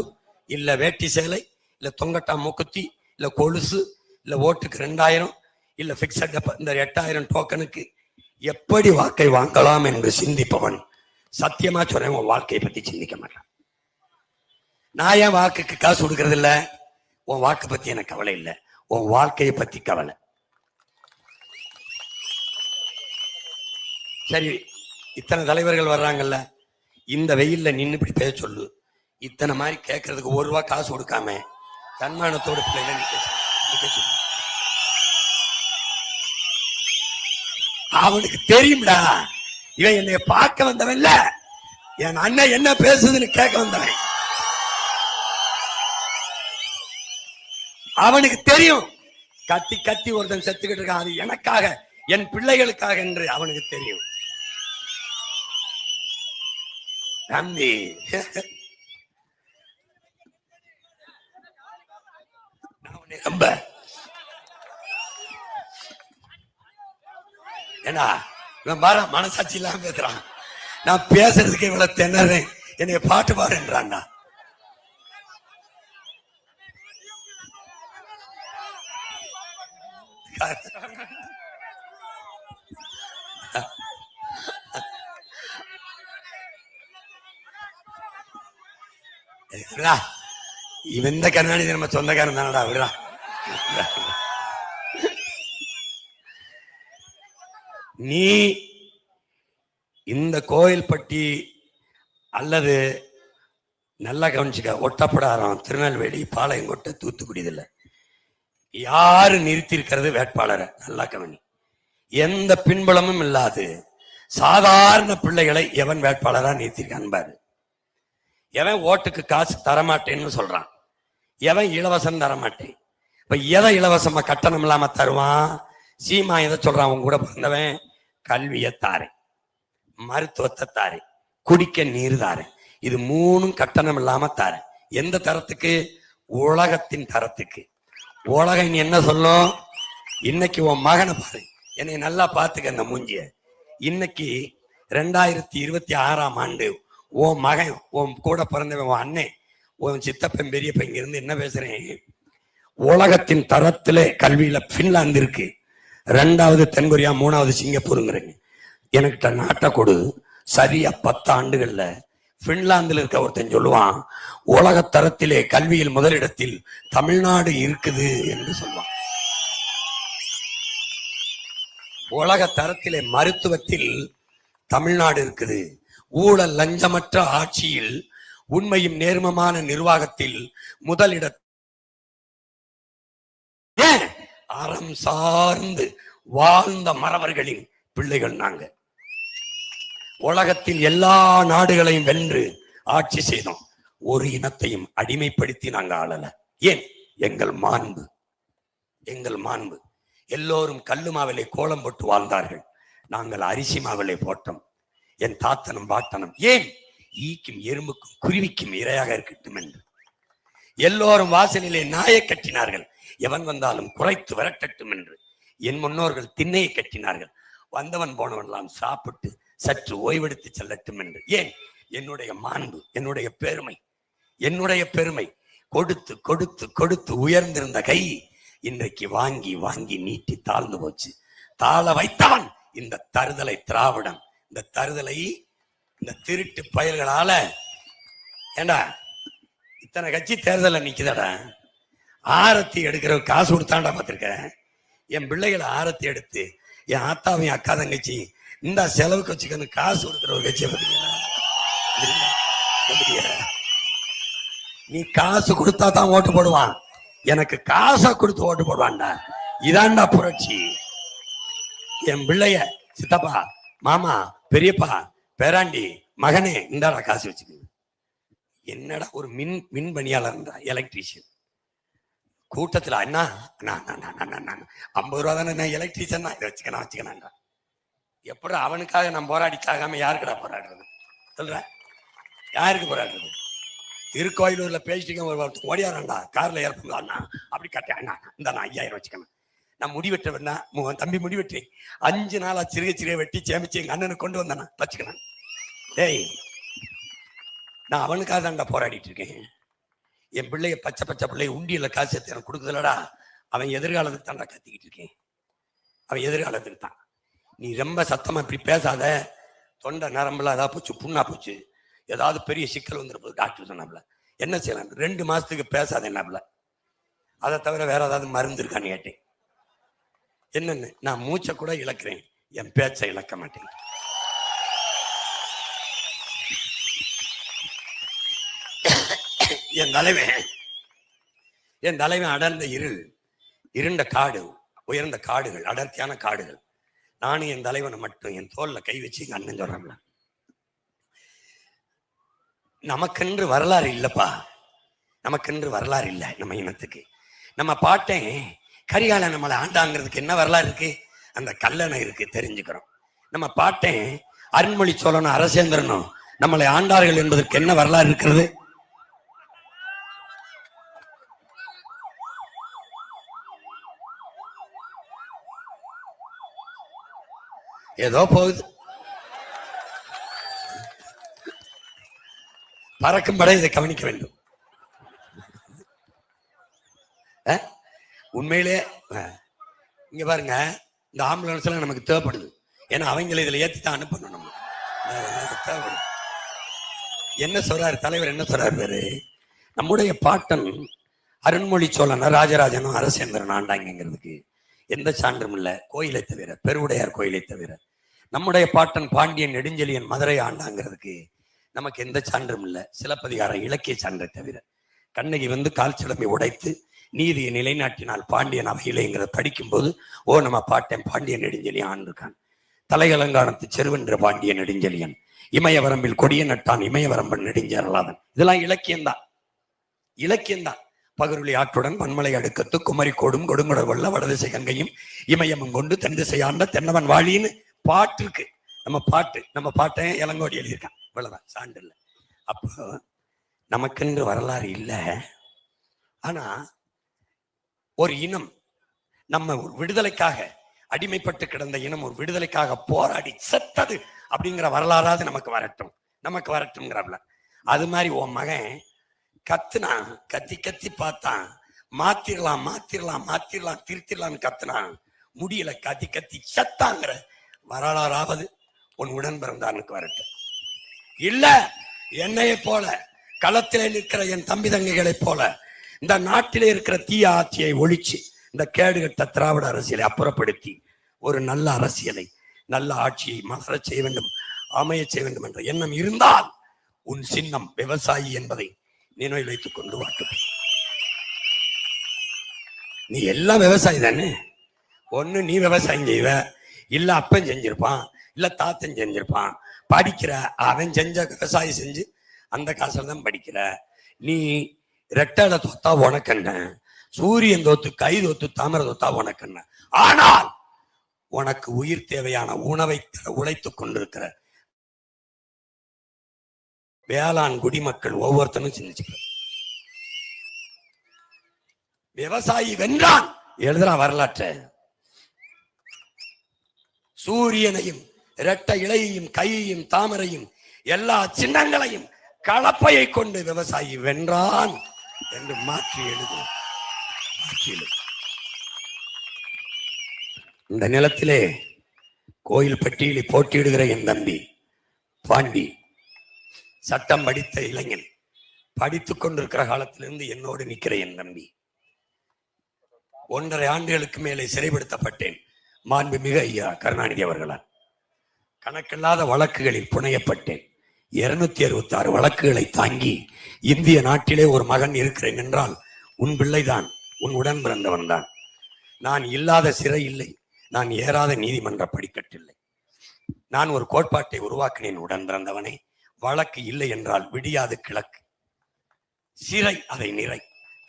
இல்ல வேட்டி சேலை, இல்ல தொங்கட்டா மூக்குத்தி, இல்ல கொலுசு, இல்ல ஓட்டுக்கு 2000, இல்ல பிக்சட் இந்த 8000 டோக்கனுக்கு எப்படி வாக்கை வாங்கலாம் என்று சிந்திப்பவன் சத்தியமா சொல்றேன் உன் வாழ்க்கையை பத்தி சிந்திக்க மாட்டான். நான் ஏன் வாக்குக்கு காசு கொடுக்கறது இல்ல, உன் வாக்கு பத்தி எனக்கு கவலை இல்லை, உன் வாழ்க்கையை பத்தி கவலை. சரி, இத்தனை தலைவர்கள் வர்றாங்கல்ல, இந்த வெயில்ல நின்று இப்படி பேச சொல்லு, இத்தனை மாதிரி கேட்கறதுக்கு 1 ரூபா காசு கொடுக்காம தன்மானத்தோடு பிள்ளைல நிக்க சொல்லு. அவனுக்கு தெரியும்டா, இவன் என்னைய பார்க்க வந்தவன் இல்ல, என் அண்ணன் என்ன பேசுதுன்னு கேட்க வந்தவன். அவனுக்கு தெரியும், கத்தி கத்தி ஒருத்தன் செத்துக்கிட்டு இருக்கான், அது எனக்காக என் பிள்ளைகளுக்காக என்று அவனுக்கு தெரியும். தம்பி ரொம்ப ஏன்னா இவன் பாரு மனசாட்சி இல்லாம பேசுறான், நான் பேசுறதுக்கு இவ்வளவு திணறேன், என்னைய பாட்டு பாடுன்றான்டா. இவன் இந்த கருணாநிதி நம்ம சொந்தக்காரன் தானடா, விடுறா. நீ இந்த கோயில்பட்டி அல்லது நல்லா கவனிச்சுக்க. ஒட்டப்படாரம், திருநெல்வேலி, பாளையங்கோட்டை, தூத்துக்குடி, இதில் யாரு நிறுத்திருக்கிறது வேட்பாளரை? நல்லா கவனி. எந்த பின்புலமும் இல்லாது சாதாரண பிள்ளைகளை எவன் வேட்பாளரா நிறுத்திருக்கான் பாரு. எவன் ஓட்டுக்கு காசு தரமாட்டேன்னு சொல்றான், எவன் இலவசம் தரமாட்டேன். இப்ப எதை இலவசமா கட்டணம் இல்லாம தருவான்? சீமா எதை சொல்றான்? உன் கூட பிறந்தவன் கல்வியை தாரேன், மருத்துவத்தை தாரேன், குடிக்க நீர் தாரேன், இது மூணும் கட்டணம் இல்லாம தாரேன். எந்த தரத்துக்கு? உலகத்தின் தரத்துக்கு. உலகம் நீ என்ன சொல்லும்? இன்னைக்கு உன் மகனை பாரு, என்னை நல்லா பார்த்துக்க அந்த மூஞ்சிய. இன்னைக்கு 2026ஆம் ஆண்டு உன் மகன், உன் கூட பிறந்தவன், உன் அண்ணன், உன் சித்தப்பன், பெரியப்பன் இங்க இருந்து என்ன பேசுறேன்? உலகத்தின் தரத்திலே கல்வியில பின்லாந்து இருக்கு, 2வது தென்கொரியா, 3வது சிங்கப்பூருங்கிறீங்க. எனக்கிட்ட நாட்டை கொடு, சரியா 10 ஆண்டுகள்ல பின்லாந்துல இருக்க ஒருத்தன் சொல்லுவான், உலக தரத்திலே கல்வியில் முதலிடத்தில் தமிழ்நாடு இருக்குது என்று சொல்லுவான். உலக தரத்திலே மருத்துவத்தில் தமிழ்நாடு இருக்குது. ஊழல் லஞ்சமற்ற ஆட்சியில், உண்மையும் நேர்மமான நிர்வாகத்தில் முதலிட. அறம் சார்ந்து வாழ்ந்த மறவர்களின் பிள்ளைகள் நாங்க. உலகத்தில் எல்லா நாடுகளையும் வென்று ஆட்சி செய்தோம். ஒரு இனத்தையும் அடிமைப்படுத்தி நாங்க ஆளல. ஏன்? எங்கள் மாண்பு, எங்கள் மாண்பு. எல்லோரும் கல்லு மாவிலை கோலம் போட்டு வாழ்ந்தார்கள், நாங்கள் அரிசி மாவிலை போட்டோம். என் தாத்தனும் பாட்டனும். ஏன்? ஈக்கும் எறும்புக்கும் குருவிக்கும் இரையாக இருக்கட்டும் என்று. எல்லோரும் வாசலிலே நாயை கட்டினார்கள், எவன் வந்தாலும் குறைத்து விரட்டட்டும் என்று. என் முன்னோர்கள் திண்ணையை கட்டினார்கள், வந்தவன் போனவன்லாம் சாப்பிட்டு சற்று ஓய்வெடுத்து செல்லட்டும் என்று. ஏன்? என்னுடைய மாண்பு, என்னுடைய பெருமை, என்னுடைய பெருமை. கொடுத்து கொடுத்து கொடுத்து உயர்ந்திருந்த கை இன்றைக்கு வாங்கி வாங்கி நீட்டி தாழ்ந்து போச்சு. தாழ வைத்தான் இந்த தருதலை திராவிடம். இந்த தருதலை இந்த திருட்டு பயல்களால. ஏண்டா இத்தனை கட்சி தேர்தல நிக்குதடா, ஆரத்தி எடுக்கிற காசு கொடுத்தாண்டா பார்த்திருக்க. என் பிள்ளைகளை ஆரத்தி எடுத்து, என் ஆத்தாவையும் அக்கா தங்கச்சி இந்த செலவுக்கு வச்சுக்கணும் காசு கொடுக்குற ஒரு கட்சியை பார்த்தீங்களா? நீ காசு கொடுத்தா தான் ஓட்டு போடுவான், எனக்கு காசை கொடுத்து ஓட்டு போடுவான்டா. இதான்டா புரட்சி. என் பிள்ளைய சித்தப்பா, மாமா, பெரியப்பா, பேராண்டி, மகனே இந்தாடா காசு வச்சுக்க. என்னடா ஒரு மின் பணியாளர்ன்றா, எலக்ட்ரீஷியன். கூட்டத்தில் அண்ணா 50 ரூபா தானே எலக்ட்ரீஷியன், இதை வச்சுக்கணா. எப்படி அவனுக்காக நான் போராடிக்காகாம யாருக்குடா போராடுறது? சொல்ற, யாருக்கு போராடுறது? திருக்கோயிலூர்ல பேசிட்டு ஓடியாராண்டா, கார்ல ஏற்பா அண்ணா அப்படி கட்டேன், அண்ணா இந்த 5000 வச்சுக்கணும். நான் முடி வெட்டவேன்னா, தம்பி முடி வெட்டி 5 நாளா சிறுக சிறுக வெட்டி சேமிச்சு எங்க அண்ணனுக்கு கொண்டு வந்தானா வச்சுக்கணும். டேய், நான் அவனுக்காக தான்டா போராடிட்டு இருக்கேன். என் பிள்ளைய பச்சை பச்சை பிள்ளைய உண்டியில காசு எடுத்து எனக்கு கொடுக்குதுலடா, அவன் எதிர்காலத்துக்கு தான்டா கத்திக்கிட்டு இருக்கேன். அவன் எதிர்காலத்துக்கு தான். நீ ரொம்ப சத்தமா இப்படி பேசாத, தொண்டை நரம்புல ஏதாவது போச்சு, புண்ணா போச்சு, ஏதாவது பெரிய சிக்கல் வந்துருப்போது டாக்டர் சொன்னாப்ல. என்ன செய்யலாம்? 2 மாசத்துக்கு பேசாத என்னாப்ல. அதை தவிர வேற ஏதாவது மருந்து இருக்கான்னு கேட்டேன். என்னன்னு? நான் மூச்சை கூட இழக்கிறேன், என் பேச்சை இழக்க மாட்டேன். என் தலைவன் அடர்ந்த இருண்ட காடு, உயர்ந்த காடுகள், அடர்த்தியான காடுகள். நானும் என் தலைவனை மட்டும் என் தோல்ல கை வச்சு எங்க அண்ணன் சொல்றாங்களா, நமக்கென்று வரலாறு இல்லப்பா, நமக்கென்று வரலாறு இல்லை. நம்ம இனத்துக்கு நம்ம பாட்டேன் கரிகால நம்மளை ஆண்டாங்கிறதுக்கு என்ன வரலாறு இருக்கு? அந்த கல்லணை இருக்கு, தெரிஞ்சுக்கிறோம். நம்ம பாட்டேன் அருண்மொழி சோழனும் அரசேந்திரனும் நம்மளை ஆண்டார்கள் என்பதற்கு என்ன வரலாறு இருக்கிறது? ஏதோ போகுது. பறக்கும் படை இதை கவனிக்க வேண்டும். உண்மையிலே இங்க பாருங்க, இந்த ஆம்புலன்ஸ் எல்லாம் நமக்கு தேவைப்படுது. ஏன்னா அவங்களை இதுல ஏத்தி தான் அனுப்பணும். நம்ம தேவைப்படுது. என்ன சொல்றாரு தலைவர்? என்ன சொல்றாரு பேரு? நம்முடைய பாட்டன் அருண்மொழி சோழன் ராஜராஜனும் அரசேந்திரன் ஆண்டாங்கிறதுக்கு எந்த சான்றும் இல்லை, கோயிலை தவிர, பெருவுடையார் கோயிலை தவிர. நம்முடைய பாட்டன் பாண்டியன் நெடுஞ்செழியன் மதுரை ஆண்டாங்கிறதுக்கு நமக்கு எந்த சான்றும் இல்லை, சிலப்பதிகாரம் இலக்கிய சான்றை தவிர. கண்ணகி வந்து கால் சிலம்பை உடைத்து நீதியை நிலைநாட்டினால் பாண்டியன் அவையிலேங்கிறத படிக்கும்போது, ஓ நம்ம பாட்டன் பாண்டியன் நெடுஞ்செழியன் ஆண்டிருக்கான். தலையலங்கானத்து செருவென்ற பாண்டியன் நெடுஞ்செழியன், இமயவரம்பில் கொடிய நட்டான் இமயவரம்பன் நெடுஞ்சரலாதன். இதெல்லாம் இலக்கியம்தான், இலக்கியம்தான். பகருளி ஆற்றுடன் பன்மலை அடுக்கத்து குமரி கோடும் கொடுங்குடர் வல்ல வடதிசை கங்கையும் இமயமும் கொண்டு தென் திசை ஆண்ட தென்னவன் வாழின்னு பாட்டு இருக்கு. நம்ம பாட்டை இளங்கோடி எழுதியிருக்கான். இவ்வளவுதான், சான்று இல்லை. அப்போ நமக்கென்று வரலாறு இல்லை. ஆனா ஒரு இனம், நம்ம விடுதலைக்காக அடிமைப்பட்டு கிடந்த இனம் ஒரு விடுதலைக்காக போராடி செத்தது அப்படிங்கிற வரலாறாவது நமக்கு வரட்டும்ங்கிறப்பல. அது மாதிரி உன் மகன் கத்துனான், கத்தி பார்த்தான், மாத்திரலாம் திருத்திடலான்னு கத்துனான், முடியல, கத்தி செத்தாங்கிற வரலாறாவது உன் உடன் பிறந்தானுக்கு வரட்டும். இல்ல என்னையை போல களத்திலே நிற்கிற என் தம்பி தங்கைகளைப் போல இந்த நாட்டிலே இருக்கிற தீய ஆட்சியை ஒழிச்சு இந்த கேடுகட்ட திராவிட அரசியலை அப்புறப்படுத்தி ஒரு நல்ல அரசியலை, நல்ல ஆட்சியை மலர செய்ய வேண்டும், அமைய செய்ய வேண்டும் என்ற எண்ணம் இருந்தால் உன் சின்னம் விவசாயி என்பதை நினைவில் வைத்துக் கொண்டு வாட்டு. நீ எல்லாம் விவசாயி தானே. ஒண்ணு நீ விவசாயம் செய்வ, இல்ல அப்பன் செஞ்சிருப்பான், இல்ல தாத்தன் செஞ்சிருப்பான். படிக்கிற அவன் செஞ்ச விவசாயம் செஞ்சு அந்த காசுல தான் படிக்கிற. நீ ரெட்டலை தோத்தா உனக்கண்ண, சூரியன் தோத்து கை தோத்து தாமரை தோத்தா உனக்கண்ண. ஆனால் உனக்கு உயிர் தேவையான உணவை உழைத்துக் கொண்டிருக்கிற வேளாண் குடிமக்கள் ஒவ்வொருத்தனும் சிந்திச்சுக்கிற. விவசாயி வென்றான் எழுதுறா வரலாற்ற. சூரியனையும் இரட்டை இலையையும் கையையும் தாமரையும் எல்லா சின்னங்களையும் கலப்பையை கொண்டு விவசாயி வென்றான் என்று மாற்றி எழுது. இந்த நிலத்திலே கோயில் பட்டியலில் போட்டியிடுகிற என் தம்பி பாண்டி, சட்டம் படித்த இளைஞன், படித்துக் கொண்டிருக்கிற காலத்திலிருந்து என்னோடு நிற்கிற என் தம்பி. 1.5 ஆண்டுகளுக்கு மேலே சிறைப்படுத்தப்பட்டேன் மாண்புமிகு ஐயா கருணாநிதி அவர்களால். கணக்கில்லாத வழக்குகளில் புனையப்பட்டேன். 266 வழக்குகளை தாங்கி இந்திய நாட்டிலே ஒரு மகன் இருக்கிறேன் என்றால் உன் பிள்ளைதான், உன் உடன் பிறந்தவன் தான். நான் இல்லாத சிறை இல்லை, நான் ஏறாத நீதிமன்ற படிக்கட்டில்லை. நான் ஒரு கோட்பாட்டை உருவாக்கினேன், உடன் பிறந்தவனே. வழக்கு இல்லை என்றால் விடியாது கிழக்கு, சிறை அதை நிறை,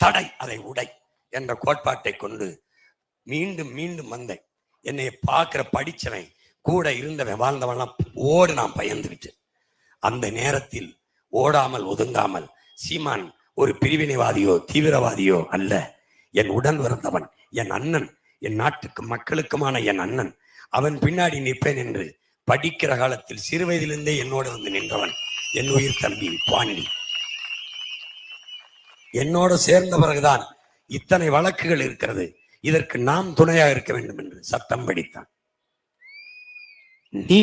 தடை அதை உடை என்ற கோட்பாட்டை கொண்டு மீண்டும் மீண்டும் வந்தேன். என்னை பார்க்கிற படிச்சவன் கூட இருந்தவன் வாழ்ந்தவன்லாம் ஓடு நான் பயந்துவிட்டு. அந்த நேரத்தில் ஓடாமல் ஒதுங்காமல் சீமான் ஒரு பிரிவினைவாதியோ தீவிரவாதியோ அல்ல, என் உடன் பிறந்தவன், என் அண்ணன், என் நாட்டுக்கு மக்களுக்குமான என் அண்ணன். அவன் பின்னாடி நிற்பேன் என்று படிக்கிற காலத்தில் சிறு வயதிலிருந்தே என்னோடு வந்து நின்றவன் என் உயிர் தம்பி பாண்டி. என்னோட சேர்ந்த பிறகுதான் இத்தனை வழக்குகள் இருக்கிறது, இதற்கு நாம் துணையாக இருக்க வேண்டும் என்று சட்டம் படித்தான். நீ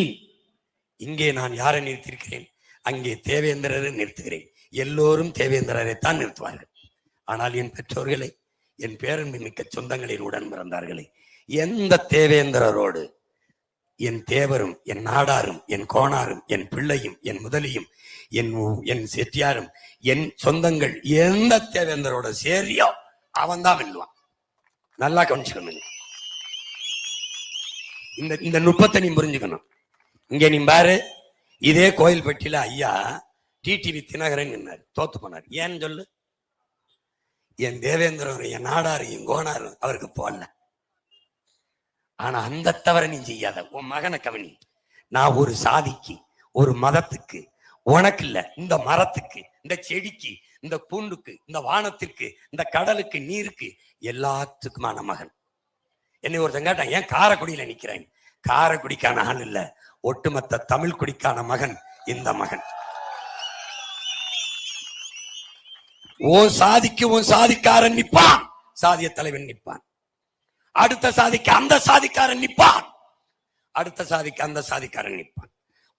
இங்கே நான் யாரை நிறுத்தியிருக்கிறேன், அங்கே தேவேந்திரரை நிறுத்துகிறேன். எல்லோரும் தேவேந்திரரைத்தான் நிறுத்துவார்கள். ஆனால் என் பெற்றோர்களை, என் பேரன்பு மிக்க சொந்தங்களின் உடன் பிறந்தார்களே, எந்த தேவேந்திரரோடு என் தேவரும் என் நாடாரும் என் கோணாரும் என் பிள்ளையும் என் முதலியும் என் செட்டியாரும் என் சொந்தங்கள் எந்த தேவேந்திரோட சேரியோ அவன் தான் வெல்லுவான். நல்லா கவனிச்சுக்கணும். இந்த நுட்பத்தை நீ புரிஞ்சுக்கணும். இங்க நீ பாரு, இதே கோயில்பட்டியில ஐயா டிடிவி தினகரன் நின்னாரு, தோத்து போனார். ஏன்னு சொல்லு. என் தேவேந்திரன் என் நாடாரு என் கோணாரு அவருக்கு போடல. ஆனா அந்த தவறை நீ செய்யாத. உன் மகனை கவனி. நான் ஒரு சாதிக்கு, ஒரு மதத்துக்கு, உனக்கு இல்ல, இந்த மரத்துக்கு, இந்த செடிக்கு, இந்த பூண்டுக்கு, இந்த வானத்திற்கு, இந்த கடலுக்கு, நீருக்கு, எல்லாத்துக்குமான மகன். என்னை ஒருத்தன் கேட்டான், ஏன் காரைக்குடியில நிக்கிறேன்? காரைக்குடிக்கான ஆள் இல்ல, ஒட்டுமொத்த தமிழ் குடிக்கான மகன் இந்த மகன். உன் சாதிக்கு உன் சாதிக்காரன் நிப்பான், சாதிய தலைவன் நிப்பான். அடுத்த சாதிக்கு அந்த சாதிக்காரன் நிப்பான், அடுத்த சாதிக்கு அந்த சாதிக்காரன் நிப்பான்.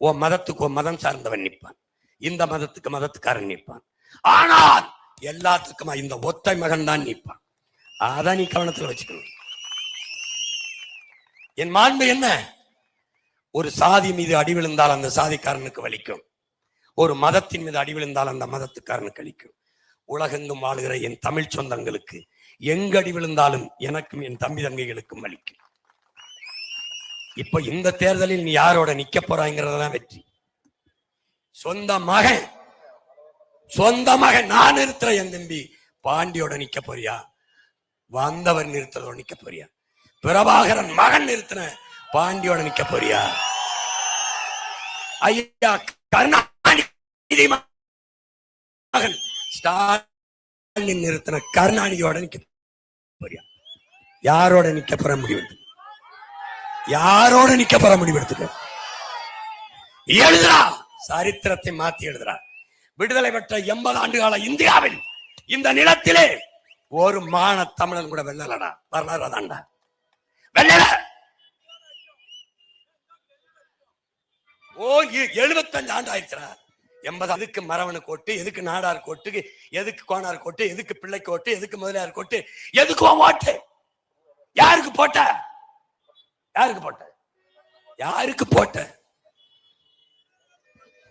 உன் மதத்துக்கு உன் மதம் சார்ந்தவன் நிப்பான், இந்த மதத்துக்கு மதத்துக்காரன் நிப்பான். ஆனால் எல்லாத்துக்குமா இந்த ஒத்தை மகன் தான் நிப்பான். அதான் நீ கவனத்தில் வச்சுக்கணும். என் மாண்பு என்ன? ஒரு சாதி மீது அடி விழுந்தால் அந்த சாதிக்காரனுக்கு வலிக்கும். ஒரு மதத்தின் மீது அடி விழுந்தால் அந்த மதத்துக்காரனுக்கு அளிக்கும். உலகெங்கும் வாழுகிற என் தமிழ் சொந்தங்களுக்கு எங்க அடி விழுந்தாலும் எனக்கும் என் தம்பி தங்கைகளுக்கும் அளிக்கும். இப்ப இந்த தேர்தலில் நீ யாரோட நிக்க போறாங்கிறதான் வெற்றி. சொந்த மகன் நான் நிறுத்துற என் தம்பி பாண்டியோட நிக்க போறியா? வந்தவர் நிறுத்ததோட நிக்க போறியா? பிரபாகரன் மகன் நிறுத்தின பாண்டியோட நிக்க போறியா? ஐயா கருணாநிதி மகன் ஸ்டாலின் நிறுத்தின கருணாநிதியோட நிக்க போறியா? யாரோட நிக்க போற முடிவெடுத்து? யாரோட நிக்க போற முடிவெடுத்துக்க? எழுதுறா, சரித்திரத்தை மாத்தி எழுதுறா. விடுதலை பெற்ற 80 ஆண்டுகால இந்தியாவில் இந்த நிலத்திலே ஒரு மான தமிழன் கூட வெல்லலடா. வரலாறு அதான்டா, வெல்லல. 75 ஆண்டு ஆயிடுச்சுடா. 80 எதுக்கு மரவணு கோட்டு, எதுக்கு நாடார் கோட்டு, எதுக்கு கோனார் கோட்டு, எதுக்கு பிள்ளை கோட்டு, எதுக்கு முதலியார் கோட்டு, எதுக்கு ஓட்டு? யாருக்கு போட்ட? யாருக்கு போட்ட? யாருக்கு போட்ட?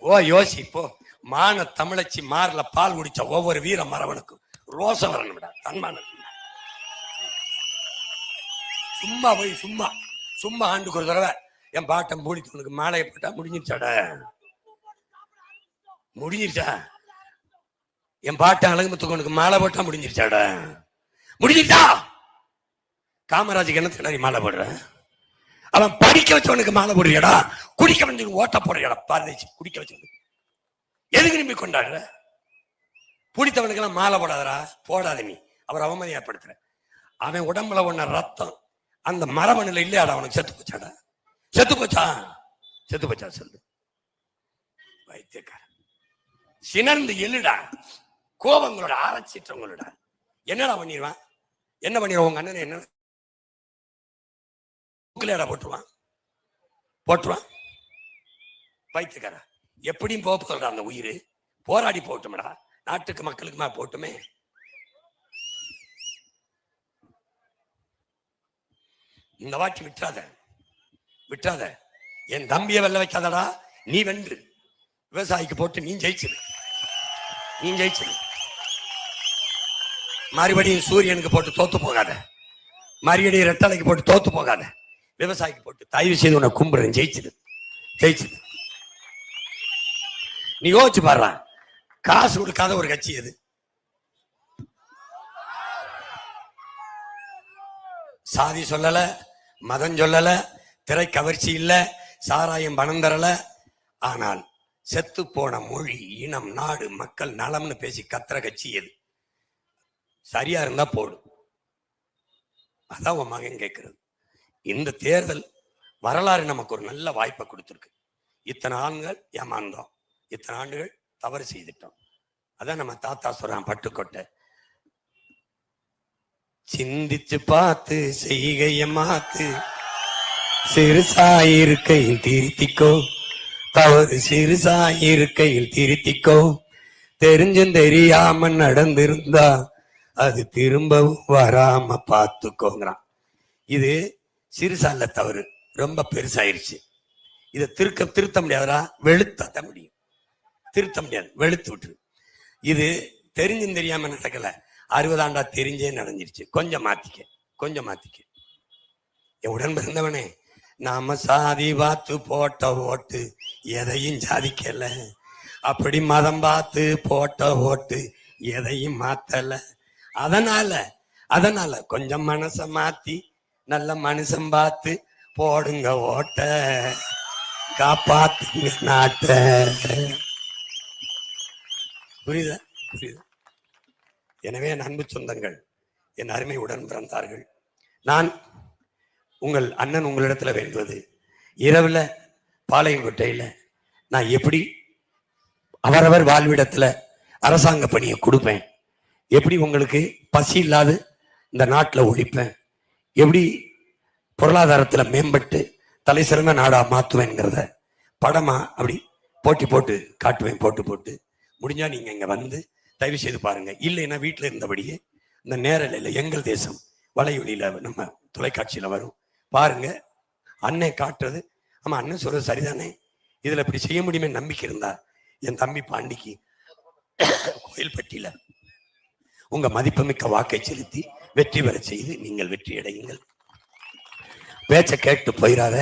ஓ யோசி போ. மான தமிழச்சி மாறல பால் குடிச்ச ஒவ்வொரு வீர மரவனுக்கும் ரோசம் வரணும்டா, தன்மானம். சும்மா போய் சும்மா ஆண்டுக்கு ஒரு தடவை என் பாட்டம் மூடித்தவனுக்கு மாலையை போட்டா முடிஞ்சிருச்சாடா? முடிஞ்சிருச்சா? என் பாட்டம் அழகுமுத்துக்கு மாலை போட்டா முடிஞ்சிருச்சாடா? முடிஞ்சிருச்சா? காமராஜுக்கு என்ன திடாரி மாலை போடுற? அவன் படிக்க வச்சவனுக்கு மாலை போடுறியடா, குடிக்க வந்தவனுக்கு ஓட்ட போடுறியடா. பாரதேசி குடிக்க வச்சவனுக்கு எதுக்கு நிம்பி கொண்டாடுற? பிடித்தவனுக்கு எல்லாம் மாலை போடாதரா, போடாத. நீ அவர் அவமதியப்படுத்துற. அவன் உடம்புல ஒன்ன ரத்தம் அந்த மரபணுல இல்லையாடா? அவனுக்கு செத்து போச்சாடா? செத்து போச்சா சொல்லு. வைத்தியக்கார சினர்ந்து எழுடா, கோபங்களோட ஆரச்சிட்டவங்களோட என்னடா பண்ணிடுவான்? என்ன பண்ணிடுவான்? உங்க அண்ணன் என்ன போட்டுருவான். வைத்தியக்கார எப்படியும் போக அந்த உயிர் போராடி போட்டுமடா, நாட்டுக்கு மக்களுக்குமா போட்டுமே. இந்த வாட்டி விட்டுறாத. என் தம்பியை வெல்ல வைக்காதடா. நீ வென்று விவசாயிக்கு போட்டு நீ ஜெயிச்சிரு. மறுபடியும் சூரியனுக்கு போட்டு தோத்து போகாத. மறுபடியும் ரெட்டலைக்கு போட்டு தோத்து போகாத. விவசாயிக்கு போட்டு தயவு செய்து உன்னை கும்புறேன், ஜெயிச்சிரு. நீ யோசிச்சு பாரு, காசு கொடுக்காத ஒரு கட்சி எது? சாதி சொல்லல, மதம் சொல்லல, திரை கவர்ச்சி இல்ல, சாராயம் பணம் தரல. ஆனால் செத்து போன மொழி, இனம், நாடு, மக்கள் நலம்னு பேசி கத்துற கட்சி எது? சரியா இருந்தா போடு. அதான் உன் மகன் கேட்கிறது. இந்த தேர்தல் வரலாறு நமக்கு ஒரு நல்ல வாய்ப்பை கொடுத்துருக்கு. இத்தனை ஆண்டுகள் ஏமாந்தோம், இத்தனை ஆண்டுகள் தவறு செய்துட்டோம். அதான் நம்ம தாத்தா சொல்றான், பட்டுக்கொட்டை சிந்திச்சு பார்த்து செய்கைய மாத்து, சிறுசாயிருக்கையில் திருத்திக்கோ, தவறு சிறுசாயிருக்கையில் திருத்திக்கோ, தெரிஞ்சும் தெரியாம நடந்திருந்தா அது திரும்பவும் வராம பார்த்துக்கோங்கிறான். இது சிறுசால தவறு ரொம்ப பெருசாயிருச்சு. இதை திருத்த முடியாதா? வெளுத்தாத்த முடியும். திருத்த முடியாது, வெளுத்து விட்டுரு. இது தெரிஞ்சும் தெரியாம நடக்கல, 60 ஆண்டா தெரிஞ்சே நடந்துருச்சு. கொஞ்சம் மாத்திக்க. என் உடன் பிறந்தவனே, நாம சாதி பார்த்து போட்ட ஓட்டு எதையும் சாதிக்கல, அப்படி மதம் பார்த்து போட்ட ஓட்டு எதையும் மாத்தல. அதனால கொஞ்சம் மனச மாத்தி நல்ல மனுஷன் பார்த்து போடுங்க ஓட்ட, காப்பாத்துங்க நாட்ட. புரியுதா? எனவே என் அன்பு சொந்தங்கள், என் அருமை உடன் பிறந்தார்கள், நான் உங்கள் அண்ணன் உங்களிடத்துல வேண்டுவது, இரவுல பாளையங்கோட்டையில நான் எப்படி அவரவர் வாழ்விடத்துல அரசாங்க பணியை கொடுப்பேன், எப்படி உங்களுக்கு பசி இல்லாது இந்த நாட்டில் ஒழிப்பேன், எப்படி பொருளாதாரத்துல மேம்பட்டு தலை சிறந்த நாடா மாத்துவேங்கிறத படமா அப்படி போட்டு காட்டுவேன். போட்டு முடிஞ்சா நீங்க இங்க வந்து தயவு செய்து பாருங்க. இல்லைன்னா வீட்டுல இருந்தபடியே இந்த நேரலையில எங்கள் தேசம் வலையொலியில நம்ம தொலைக்காட்சியில வரும், பாருங்க. அண்ணன் காட்டுறது, ஆமா அண்ணன் சொல்றது சரிதானே, இதுல இப்படி செய்ய முடியுமே நம்பிக்கை இருந்தா என் தம்பி பாண்டிக்கு கோயில்பட்டியில உங்க மதிப்புமிக்க வாக்கை செலுத்தி வெற்றி பெற செய்து நீங்கள் வெற்றி அடையுங்கள். பேச்ச கேட்டு போயிடாத.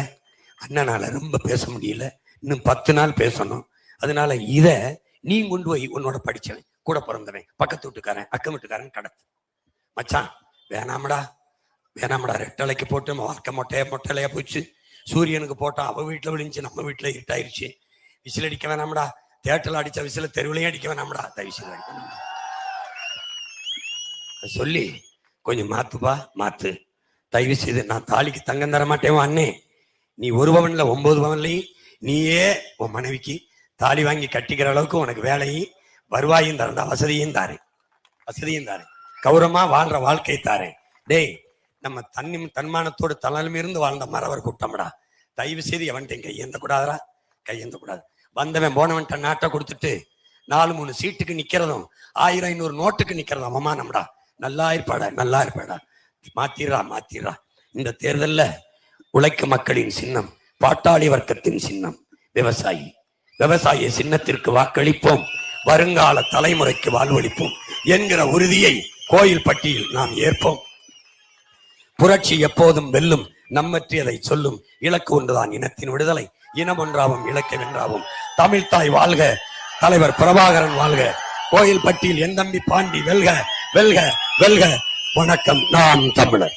அண்ணனால ரொம்ப பேச முடியல, இன்னும் 10 நாள் பேசணும். அதனால இத நீ கொண்டு போய் உன்னோட படிச்சவன், கூட பிறந்தவன், பக்கத்து வீட்டுக்காரன், அக்கம் வீட்டுக்காரன் கடத்து. மச்சான் வேணாமடா வேணாமடா, ரெட்டலைக்கு போட்டு வாழ்க்கை மொட்டையா போச்சு. சூரியனுக்கு போட்டோம், அவ வீட்டுல விழுந்துச்சு, நம்ம வீட்டுல இருட்டாயிருச்சு. விசில் அடிக்க வேணாமடா, தேட்டல அடிச்ச விசில தெருவிலையும் அடிக்க வேணாமடா, விசில் அடிக்க சொல்லி கொஞ்சம் மாத்துப்பா மாத்து. தயவு செய்து நான் தாலிக்கு தங்கம் தர மாட்டேன் அண்ணே. நீ 1 பவன்ல 9 பவன்லையும் நீயே உன் மனைவிக்கு தாலி வாங்கி கட்டிக்கிற அளவுக்கு உனக்கு வேலையும் வருவாயும் தரண்டா, வசதியும் தாரேன். கௌரவமா வாழ்ற வாழ்க்கை தாரேன். டேய், நம்ம தன்மானத்தோடு தலைமை இருந்து வாழ்ந்த மறவர் கூட்டம்டா. தயவு செய்து எவன்கிட்ட கையேந்த கூடாதா, கையேந்த கூடாது. வந்தவன் போனவன்ட்ட நாட்டை கொடுத்துட்டு 4-3 சீட்டுக்கு நிக்கிறதும் 1000-500 நோட்டுக்கு நிக்கிறதும் அவமானம்டா. நல்லா இருப்பாடா. மாத்திரா. இந்த தேர்தல்ல உழைக்கும் மக்களின் சின்னம், பாட்டாளி வர்க்கத்தின் சின்னம் விவசாயி சின்னத்திற்கு வாக்களிப்போம், வருங்கால தலைமுறைக்கு வாழ்வளிப்போம் என்கிற உறுதியை கோயில்பட்டியில் நாம் ஏற்போம். புரட்சி எப்போதும் வெல்லும், நம்மற்றியதை சொல்லும். இலக்கு ஒன்றுதான், இனத்தின் விடுதலை. இனம் ஒன்றாவும் இலக்கை வென்றாவும். தமிழ் தாய் வாழ்க, தலைவர் பிரபாகரன் வாழ்க. கோயில்பட்டியில் என் தம்பி பாண்டி வெல்க. வணக்கம். நான் தமிழர்.